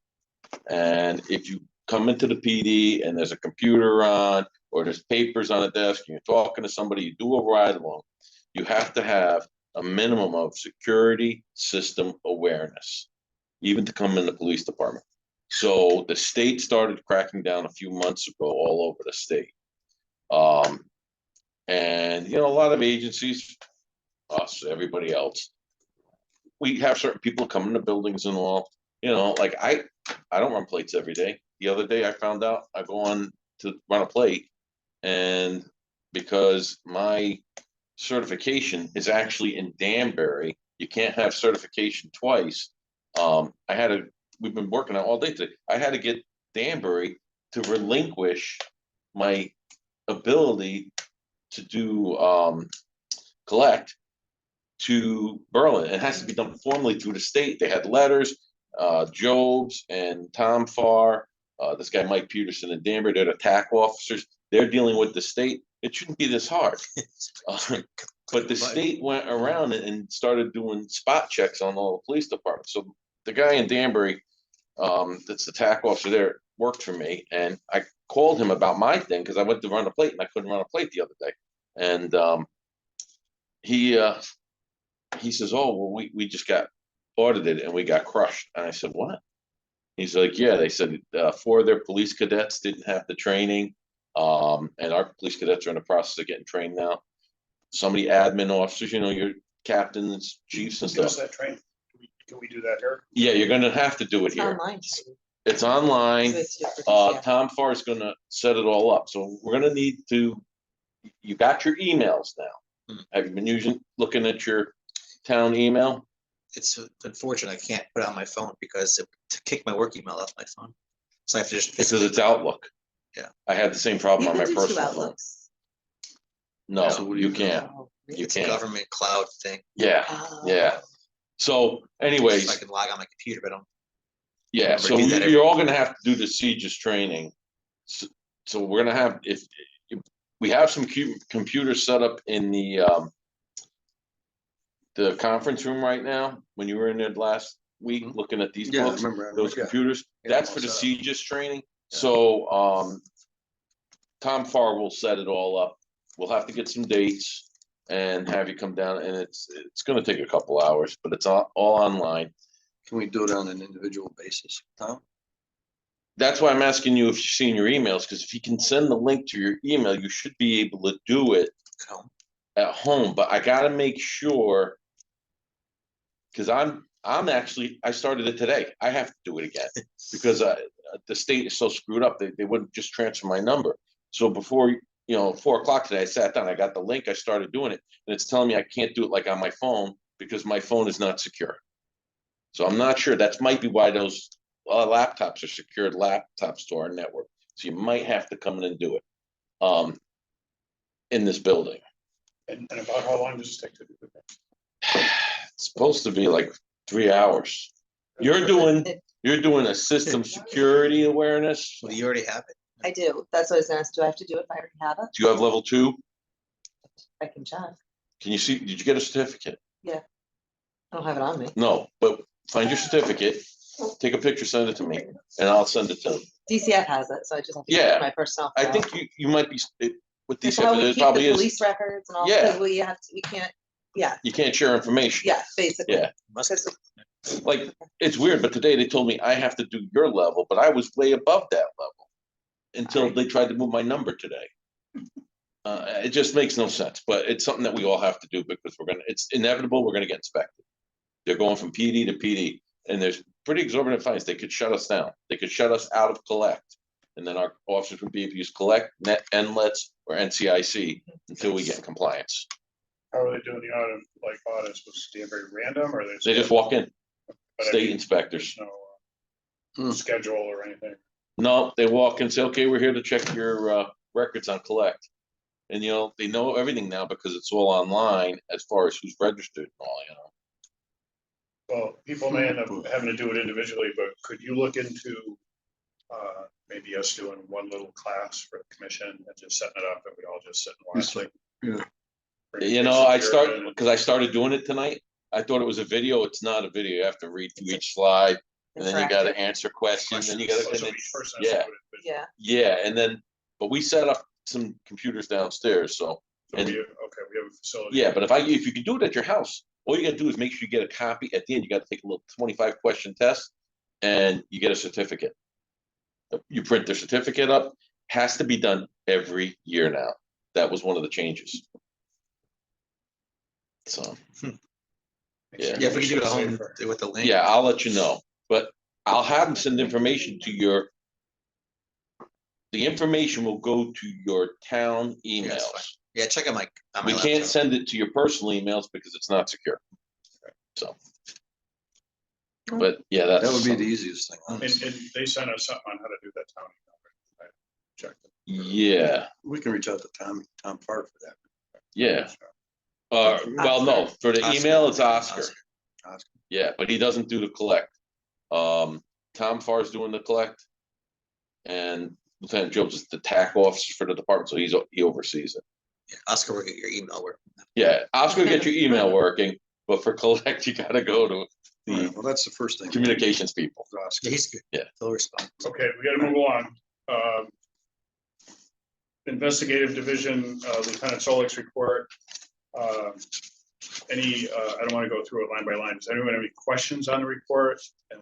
And if you come into the PD and there's a computer on, or there's papers on a desk, and you're talking to somebody, you do a ride along, you have to have a minimum of security system awareness, even to come in the police department. So the state started cracking down a few months ago all over the state. And, you know, a lot of agencies, us, everybody else, we have certain people come into buildings and all, you know, like I don't run plates every day. The other day I found out I go on to run a plate, and because my certification is actually in Danbury, you can't have certification twice. We've been working on all day today. I had to get Danbury to relinquish my ability to do collect to Berlin. It has to be done formally through the state. They had letters, Jobs and Tom Farr, this guy Mike Peterson and Danbury, they're the TAC officers. They're dealing with the state. It shouldn't be this hard. But the state went around and started doing spot checks on all the police departments. So the guy in Danbury, that's the TAC officer there, worked for me, and I called him about my thing because I went to run a plate and I couldn't run a plate the other day. And he says, "Oh, well, we just got audited and we got crushed." And I said, "What?" He's like, "Yeah, they said 4 of their police cadets didn't have the training, and our police cadets are in the process of getting trained now. Some of the admin officers, you know, your captains, chiefs, and Who does stuff. that training? Can we do that here? Yeah, you're gonna have to do it It's here. online. It's online. It's different, yeah. Tom Farr is gonna set it all up. So we're gonna need to. You got your emails now. Have you been looking at your town email? It's unfortunate I can't put it on my phone because to kick my work email off my phone. So I have to just Because it's Outlook. Yeah. I had the same problem You on my can do 2 personal phone. outlooks. No, So what do you you do? can't. Oh, You It's a can't. government cloud thing. Yeah, Oh. yeah. So anyways, So I can log on my computer, but I don't. yeah, remember so to do that you're every- all gonna have to do the CJIS training. So we're gonna have, if we have some computers set up in the conference room right now, when you were in there last week, looking at these Yeah, I books, remember. those Yeah. computers, Yeah, that's all for the set up. CJIS training. Yeah. So Tom Farr will set it all up. We'll have to get some dates and have you come down, and it's gonna take a couple hours, but it's all online. Can we do it on an individual basis, Tom? That's why I'm asking you if you've seen your emails, because if you can send the link to your email, you should be able to do it at home, but I gotta make sure. Cause I started it today. I have to do it again because the state is so screwed up. They wouldn't just transfer my number. So before, 4 o'clock today, I sat down, I got the link, I started doing it, and it's telling me I can't do it like on my phone because my phone is not secure. So I'm not sure. That might be why those laptops are secured laptops to our network. So you might have to come in and do it in this building. And about how long does it take to do that? It's supposed to be like 3 hours. You're doing a system security awareness. Well, you already have it. I do. That's what I was gonna ask. Do I have to do it if I already have it? Do you have level 2? I can check. Can you see, did you get a certificate? I don't have it on me. No, but find your certificate, take a picture, send it to me, and I'll send it to them. DCF has it, so I just have to Yeah, check my personnel. I file. think you might be, with That's DCF, how we it keep the probably is, police records and all, Yeah. because we can't, you can't share information. yeah, basically. Yeah. Must, 'Cause Like, it's weird, but today they told me I have to do your level, but I was way above that level. Until they tried to move my number today. It just makes no sense, but it's something that we all have to do because it's inevitable, we're gonna get inspected. They're going from PD to PD, and there's pretty exorbitant fines. They could shut us down. They could shut us out of collect. And then our officers would be able to use collect, net, NLETs, or NCIC until we get compliance. How are they doing the audit, like audits? Was it very random or They just walk in, But I state mean, inspectors. there's no schedule or anything. No, they walk in and say, okay, we're here to check your records on collect. And they know everything now because it's all online as far as who's registered and all, Well, people may end up having to do it individually, but could you look into maybe us doing one little class for the commission and just setting it up and we all just sit and watch Just like, it? because I started doing it tonight. I thought it was a video. It's not a video. You have to read through each slide and then you got to answer questions and you got So to, each person has to yeah. put it. Yeah, Yeah, and then, but we set up some computers downstairs, so, So and- we have a facility. yeah, but if you can do it at your house, all you gotta do is make sure you get a copy. At the end, you gotta take a little 25 question test and you get a certificate. You print the certificate up, has to be done every year now. That was one of the changes. So, yeah. yeah, if we can do it at home with the link. yeah, I'll let you know, but I'll have them send information to the information will go to your town Yeah, that's emails. fine. Yeah, check on my We can't laptop. send it to your personal emails because it's not secure. So. But yeah, that's. that would be the easiest thing. And they sent us something on how to do that town. email. I checked it. Yeah, We can reach out to Tom Farr for that. yeah. Well, no, for the Oscar. email, it's Oscar. Oscar. Yeah, but he doesn't do the collect. Tom Farr's doing the collect. And Lieutenant Jones is the TAC officer for the department, so he oversees it. Yeah, Oscar will get your email work. Yeah, Oscar will get your email working, but for collect, you gotta go to the Well, that's the first thing. communications people. Oscar. Yeah, he's good. Yeah. He'll respond. Okay, we gotta move along. Investigative Division, Lieutenant Solik's report. I don't want to go through it line by line. Does anyone have any questions on the report? And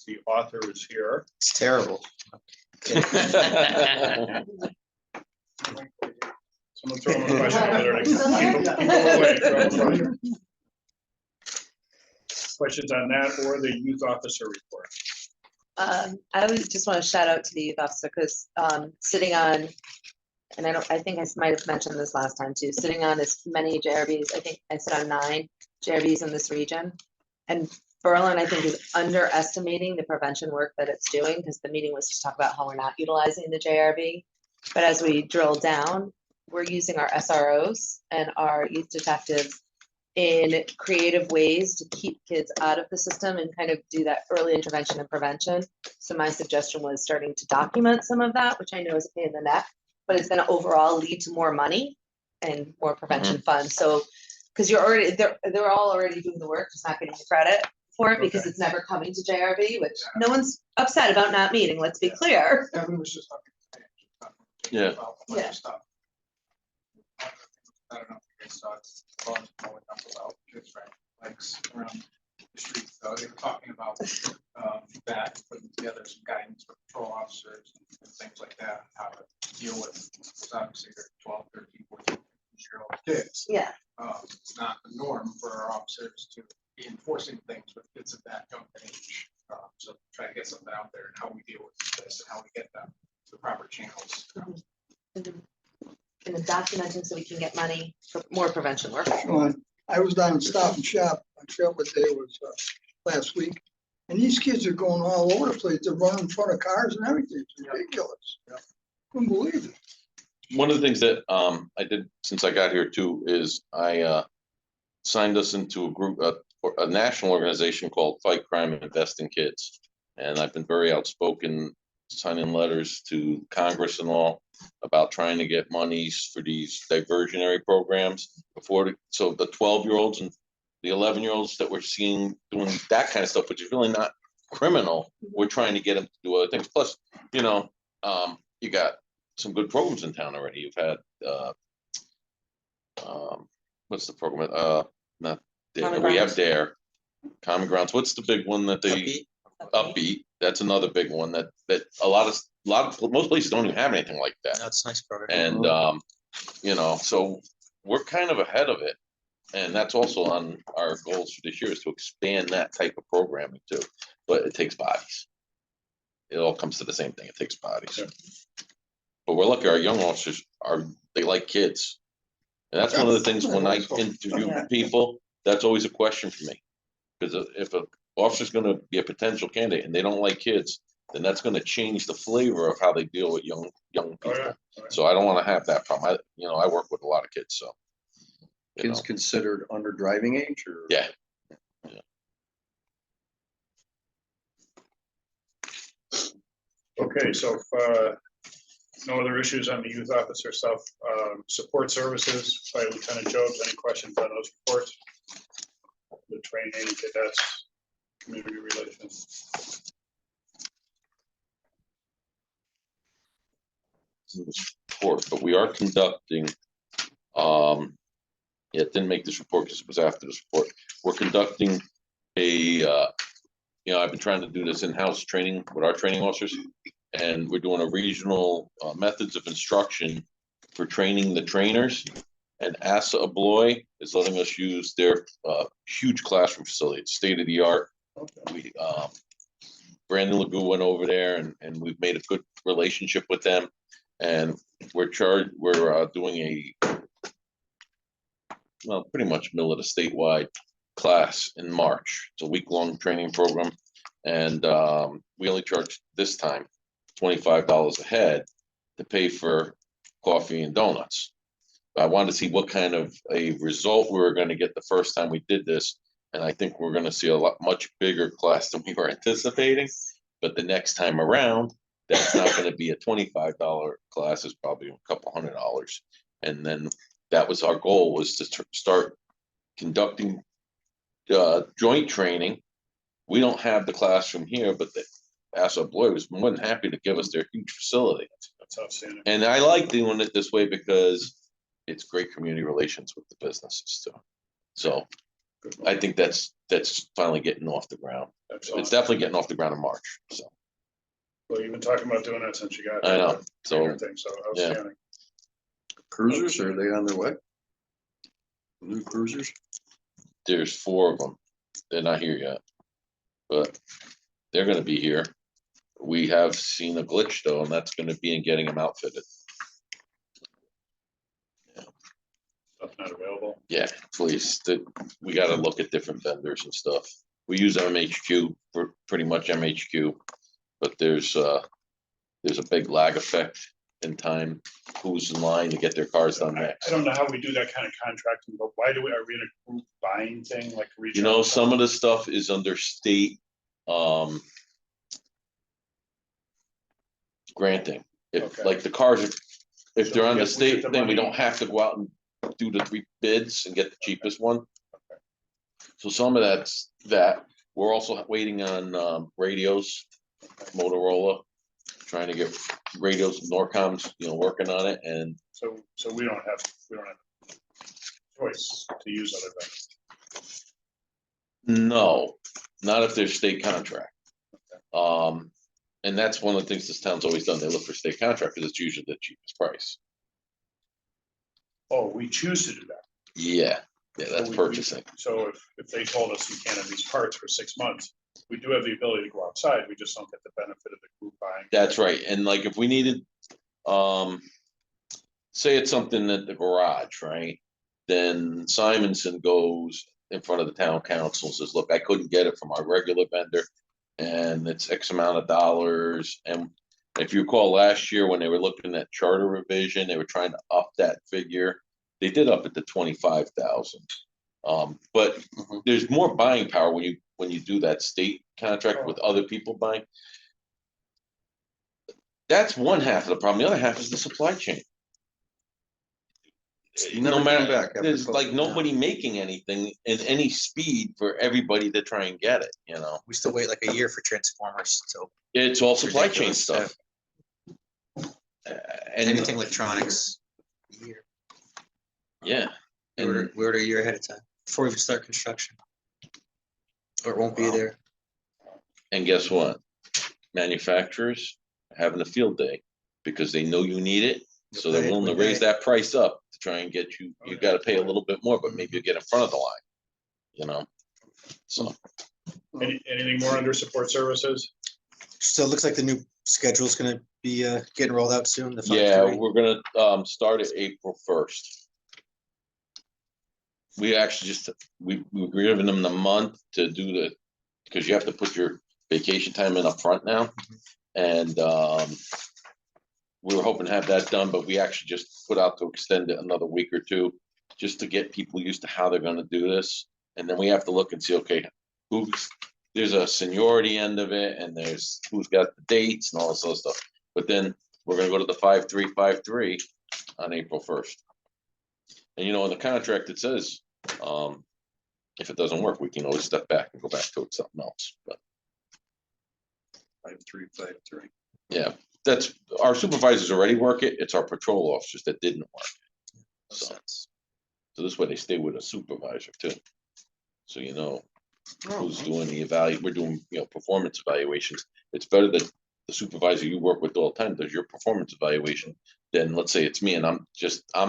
the author is here. It's terrible. Someone throw him a question. Whether to keep him away, throw him a question. Questions on that or the youth officer report? I would just want to shout out to the youth officer because sitting on, and I think I might have mentioned this last time too, sitting on as many JRBs, I think I sit on 9 JRBs in this region. And Berlin, I think, is underestimating the prevention work that it's doing because the meeting was to talk about how we're not utilizing the JRB. But as we drill down, we're using our SROs and our youth detectives in creative ways to keep kids out of the system and kind of do that early intervention and prevention. So my suggestion was starting to document some of that, which I know is a pain in the neck, but it's gonna overall lead to more money and more prevention funds. So, because they're all already doing the work, just not getting the credit for it because Okay. it's never coming to JRB, which no one's upset about not meeting, let's be clear. Kevin was just Yeah. about a bunch Yeah. of stuff. I don't know if you guys saw it, Ron blowing up about kids riding bikes around the streets, so they were talking about that, putting together some guidance for patrol officers and things like that, how to deal with, because obviously they're 12, 13, 14 year old kids. Yeah, It's not the norm for our officers to be enforcing things with kids of that young age. So try to get something out there and how we deal with this and how we get them the proper channels. and then documenting so we can get money for more prevention work. Sean, I was down at Stop and Shop, I forgot what day it was, last week. And these kids are going all over the place. They're running in front of cars and everything. It's ridiculous. Couldn't believe it. One of the things that I did since I got here too is I signed us into a group, a national organization called Fight Crime and Invest in Kids. And I've been very outspoken, signing letters to Congress and all about trying to get monies for these diversionary programs so the 12-year-olds and the 11-year-olds that we're seeing doing that kind of stuff, which is really not criminal, we're trying to get them to do other things. Plus, you got some good programs in town already. You've had what's the program? Not Dare. Common We have Grounds. Dare, Common Grounds. What's the big one that they Upbeat? That's another big one that most places don't even have anything like that. That's a nice program. And so we're kind of ahead of it. And that's also on our goals for this year is to expand that type of programming too. But it takes bodies. It all comes to the same thing. It takes bodies. Yeah. But we're lucky our young officers they like kids. And that's one of the things when I interview Yeah. people, that's always a question for me. Because if an officer's gonna be a potential candidate and they don't like kids, then that's gonna change the flavor of how they deal with young Oh, people. yeah. So I don't wanna have that problem. I work with a lot of kids, so. you Kids know, considered under driving age or? Yeah. Okay, so if no other issues on the youth officer stuff, support services by Lieutenant Jobs, any questions on those reports? The training, cadets, community relations. Report, but we are conducting, it didn't make this report because it was after this report. We're conducting I've been trying to do this in-house training with our training officers. And we're doing a regional methods of instruction for training the trainers. And ASSA Abloy is letting us use their huge classroom facility. It's state of the art. We Brandon Legou went over there and we've made a good relationship with them. And we're doing pretty much middle of the statewide class in March. It's a week-long training program. And we only charge this time $25 a head to pay for coffee and donuts. I wanted to see what kind of a result we were going to get the first time we did this. And I think we're going to see a much bigger class than we were anticipating. But the next time around, that's not going to be a $25 class, it's probably a couple $100. And then that was our goal, was to start conducting joint training. We don't have the classroom here, but the ASSA Abloy was more than happy to give us their huge facility. That's outstanding. And I like doing it this way because it's great community relations with the businesses too. So Good. I think that's finally getting off the ground. That's It's awesome. definitely getting off the ground in March, so. Well, you've been talking about doing that since you got. I know, here, so, everything, so outstanding. Cruisers, are they on their way? New cruisers? There's 4 of them. They're not here yet. But they're gonna be here. We have seen a glitch though, and that's gonna be in getting them outfitted. Stuff not available. Yeah, please, we gotta look at different vendors and stuff. We use MHQ for pretty much MHQ, but there's a big lag effect in time, who's in line to get their cars done I next. don't know how we do that kind of contracting, but why are we in a group buying thing like regional? Some of the stuff is under state granting. If Okay. like the cars, if So they're on we the get state the thing, we money. don't have to go out and do the 3 bids and get the cheapest one. So some of that's that. We're also waiting on radios, Motorola. trying to get radios, Norcoms, working on it, and So we don't have choice to use other vendors. no, not if they're state contract. And that's one of the things this town's always done. They look for state contract because it's usually the cheapest price. Oh, we choose to do that. Yeah, that's we- purchasing. So if they told us you can't have these parts for 6 months, we do have the ability to go outside. We just don't get the benefit of the group buying. That's right. And like if we needed, say it's something at the garage, right? Then Simonson goes in front of the town council and says, look, I couldn't get it from our regular vendor. And it's X amount of dollars. And if you recall last year when they were looking at charter revision, they were trying to up that figure. They did up it to 25,000. But there's more buying power when you do that state contract with other people buying. That's one half of the problem. The other half is the supply chain. No matter, there's like nobody making anything in any speed for everybody to try and get it, We still wait like a year for transformers, so. It's all supply chain Ridiculous, stuff. And Anything electronics. a year. yeah, We order, and we order a year ahead of time before we even start construction. Or it won't be Wow. there. and guess what? Manufacturers are having a field day because they know you need it. So they're willing to raise that price up to try and get you, you gotta pay a little bit more, but maybe you get in front of the line, So, Anything more under support services? So it looks like the new schedule is gonna be getting rolled out soon. The yeah, 5-3. we're gonna start at April 1st. We actually we've given them the month to do because you have to put your vacation time in up front now. And we were hoping to have that done, but we actually just put out to extend it another week or two, just to get people used to how they're gonna do this. And then we have to look and see, okay, there's a seniority end of it, and there's who's got the dates and all this other stuff. But then we're gonna go to the 5-3 on April 1st. And in the contract, it says, if it doesn't work, we can always step back and go back to something else, but 5-3. yeah, that's, our supervisors already work it, it's our patrol officers that didn't work. So this way they stay with a supervisor too. So who's doing the we're doing, performance evaluations. It's better that the supervisor you work with all the time does your performance evaluation than, let's say it's me and I'm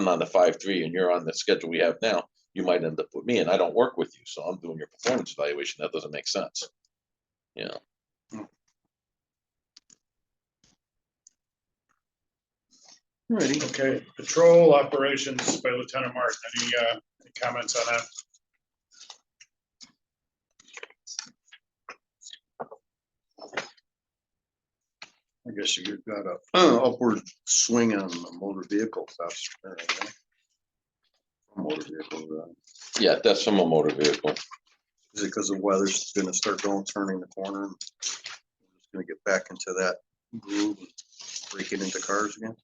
not a 5-3 and you're on the schedule we have now. You might end up with me and I don't work with you, so I'm doing your performance evaluation. That doesn't make sense. Ready? Okay, patrol operations by Lieutenant Martin. Any comments on that? I guess you've got a upward swing on the motor vehicle thefts. Motor vehicle, Yeah, that's from a motor vehicle. is it because the weather's gonna start turning the corner? And we're just gonna get back into that groove, of breaking into cars again?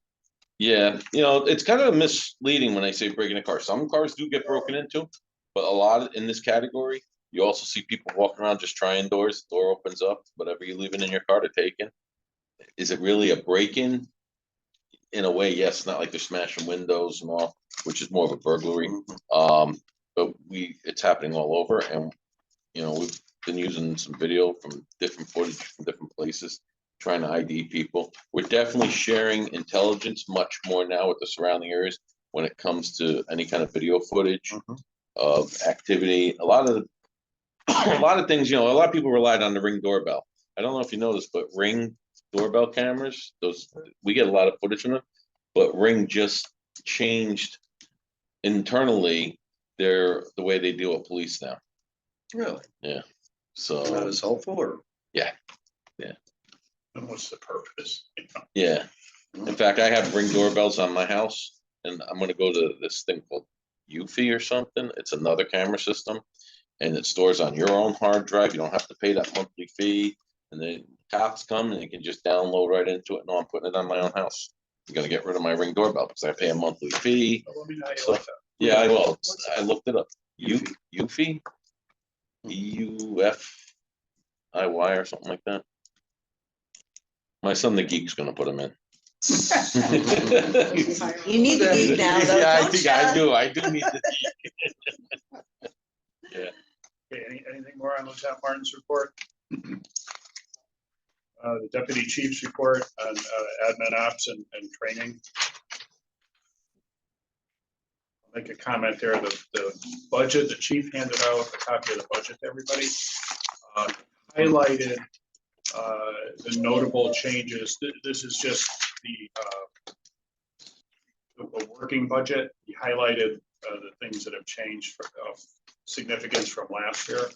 Yeah, it's kind of misleading when I say breaking a car. Some cars do get broken into, but a lot in this category, you also see people walking around just trying doors. Door opens up, whatever you're leaving in your car to take in. Is it really a break-in? In a way, yes, not like they're smashing windows and all, which is more of a burglary. But it's happening all over, and we've been using some video from different footage from different places, trying to ID people. We're definitely sharing intelligence much more now with the surrounding areas when it comes to any kind of video footage of activity. A lot of things, a lot of people relied on the Ring doorbell. I don't know if you noticed, but Ring doorbell cameras, we get a lot of footage from them, but Ring just changed internally the way they deal with police now. Really? Yeah. So Not as helpful, or? And what's the purpose? yeah. In fact, I have Ring doorbells on my house, and I'm gonna go to this thing called Eufy or something. It's another camera system, and it stores on your own hard drive. You don't have to pay that monthly fee. And then cops come and they can just download right into it. No, I'm putting it on my own house. I'm gonna get rid of my Ring doorbell because I pay a monthly fee. Let me know how you So, like that. yeah, I will. I looked it up. Eufy? EUFIY or something like that. My son, the geek's gonna put him in. You need the geek now, though, Yeah, I don't think ya? I do need the geek. Okay, anything more on Lieutenant Martin's report? The deputy chief's report on admin ops and training. I'll make a comment there, the budget, the chief handed out a copy of the budget to everybody. Highlighted the notable changes. This is just the working budget. He highlighted the things that have changed of significance from last year.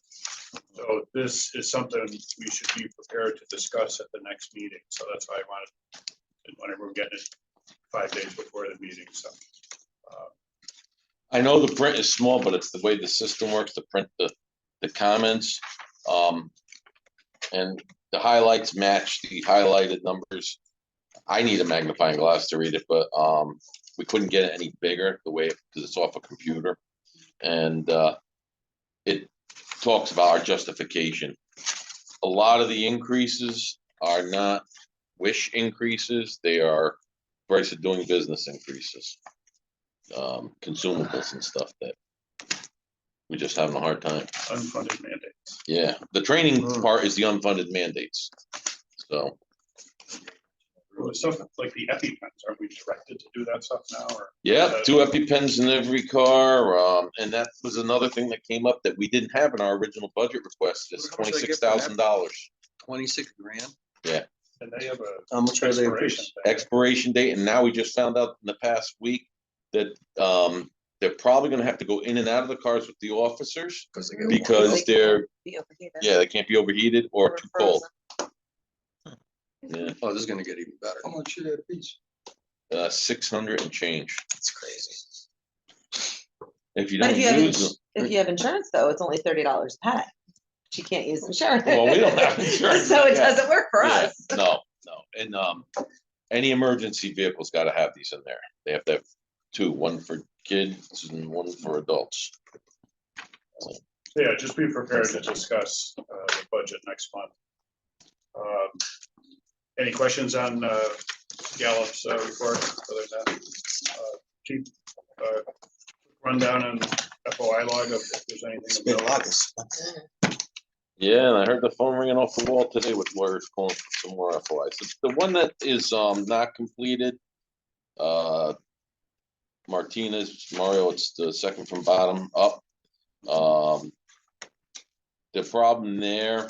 So this is something we should be prepared to discuss at the next meeting. So that's why I wanted, whenever we're getting it 5 days before the meeting, so. I know the print is small, but it's the way the system works to print the comments. And the highlights match the highlighted numbers. I need a magnifying glass to read it, but we couldn't get it any bigger the way, because it's off a computer. And it talks about our justification. A lot of the increases are not wish increases, they are price of doing business increases. Consumables and stuff that we're just having a hard time. Unfunded mandates. Yeah, the training part is the unfunded mandates. So. Well, stuff like the EpiPens, aren't we directed to do that stuff now, or? Yeah, 2 EpiPens in every car, and that was another thing that came up that we didn't have in our original budget request, is How much did I get for that? $26,000. 26 grand. And they have a How much are they? expiration date. Expiration date, and now we just found out in the past week that they're probably gonna have to go in and out of the cars with the officers because they're, Be overheated. yeah, they can't be overheated or too cold. Yeah, Oh, this is gonna get even better. How much should that piece? 600 and change. It's crazy. If you But don't if you have, use them, if you have insurance, though, it's only $30 a pay. She can't use insurance. Well, we don't have insurance, So it yeah. doesn't work for yeah, us. no, and any emergency vehicle's gotta have these in there. They have to have 2, one for kids and one for adults. Yeah, just be prepared to discuss the budget next month. Any questions on Gallup's report? Other than that, Chief, rundown on FOI log if there's anything. It's been available. August. Yeah, and I heard the phone ringing off the wall today with lawyers calling for some more FOIs. The one that is not completed, Martinez, Mario, it's the second from bottom up. The problem there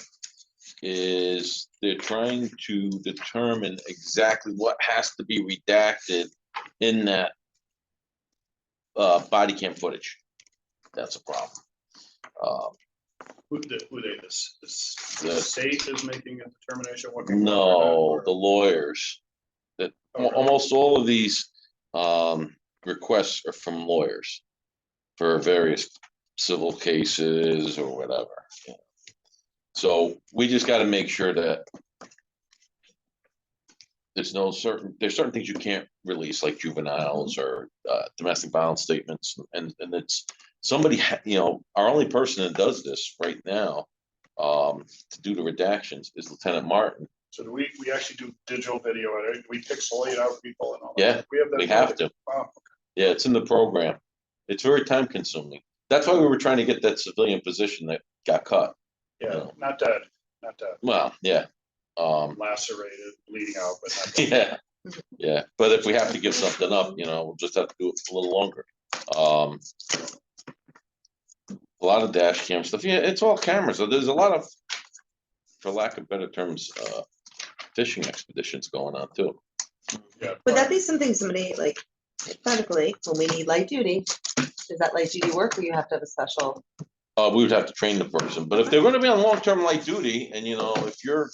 is they're trying to determine exactly what has to be redacted in that body cam footage. That's a problem. Who they, the The- state is making a determination? What can go No, or the lawyers. That Okay. almost all of these requests are from lawyers for various civil cases or whatever. Yeah. So we just got to make sure that there's certain things you can't release, like juveniles or domestic violence statements, and it's somebody, our only person that does this right now to do the redactions is Lieutenant Martin. So do we actually do digital video editing? Do we pixelate out people and all that? Yeah, We have that. we have to. Wow. Yeah, it's in the program. It's very time consuming. That's why we were trying to get that civilian position that got cut. Yeah, not dead, Well, yeah. lacerated, bleeding out, but not dead. Yeah, yeah. But if we have to give something up, we'll just have to do it a little longer. A lot of dash cam stuff. Yeah, it's all cameras. So there's a lot of, for lack of better terms, fishing expeditions going on too. Yeah. Would that be something somebody, like, hypothetically, when we need light duty, is that light duty work, or you have to have a special? We would have to train the person, but if they're gonna be on long-term light duty, and if your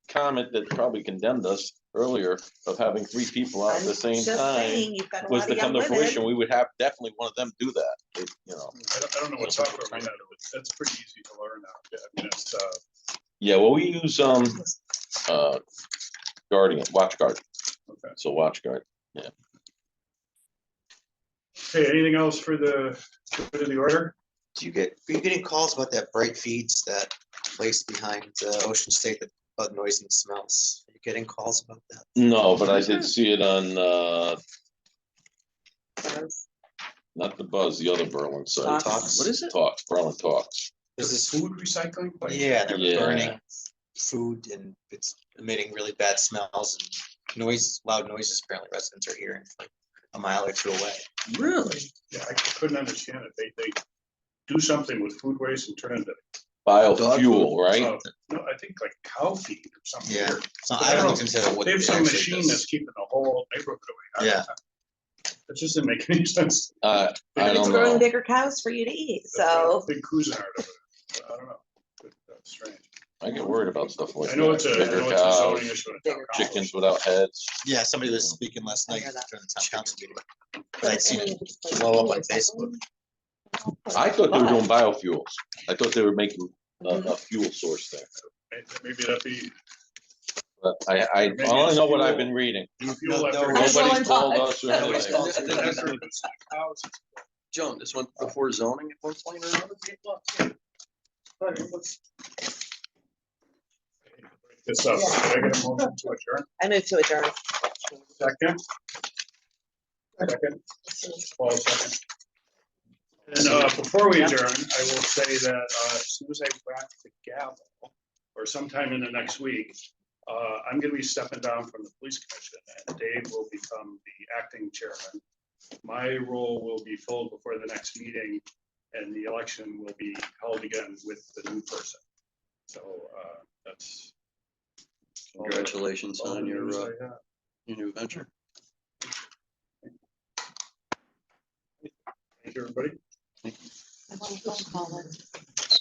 comment that probably condemned us earlier of having 3 people out at the same Just time saying, you've got a was lot to of come young to fruition, women. we would have definitely one of them do that. I don't know what software we had. That's pretty easy to learn now. Yeah, I mean, it's, Yeah, well, we use Guardian, WatchGuard. Okay. So WatchGuard. okay, anything else for the, good of the order? Are you getting calls about that Bright Feeds, that place behind Ocean State that about noise and smells. Are you getting calls about that? No, but I did see it on, Buzz. not the Buzz, the other Berlin site. Talks. What is it? Talks, Berlin Talks. There's this, Food recycling? place? yeah, they're Yeah. burning food and it's emitting really bad smells and noise, loud noises apparently residents are hearing like a mile or two away. Really? Yeah, I couldn't understand it. They do something with food waste and turn it into, Biofuel, right? no, I think like cow feed or something. Yeah. weird. So I haven't looked into what They have it some actually machine does. that's keeping the whole neighborhood away. Yeah. It just didn't make any sense. I But it's don't growing know. bigger cows for you to eat, so. Big cruising out of it. I don't know. That's strange. I get worried about stuff like I know that. I Bigger know it's a zoning cows, issue. in town council. chickens without heads. Yeah, somebody was speaking last I night heard that. during the town council meeting. But I'd it's seen only it if it's like blow up on years, I Facebook. think. I thought they were doing biofuels. I thought they were making Mhm. a fuel source there. Maybe that'd be. But I only know what I've been reading. fuel no, after- no, That's all Nobody's I'm told taught. us or Nobody's anything. told us. Cows. Joan, this went before zoning at one point or another? This up. Can I get a motion to adjourn? I moved to adjourn. Second. Second. Paul, second. And before we adjourn, I will say that as soon as I wrap the gavel, or sometime in the next week, I'm gonna be stepping down from the police commission, and Dave will become the acting chairman. My role will be filled before the next meeting, and the election will be held again with the new person. So that's. Congratulations all the on your, news I have. your new venture. Thank you, everybody. I want to phone call it.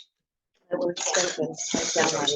I worked so good. I was down on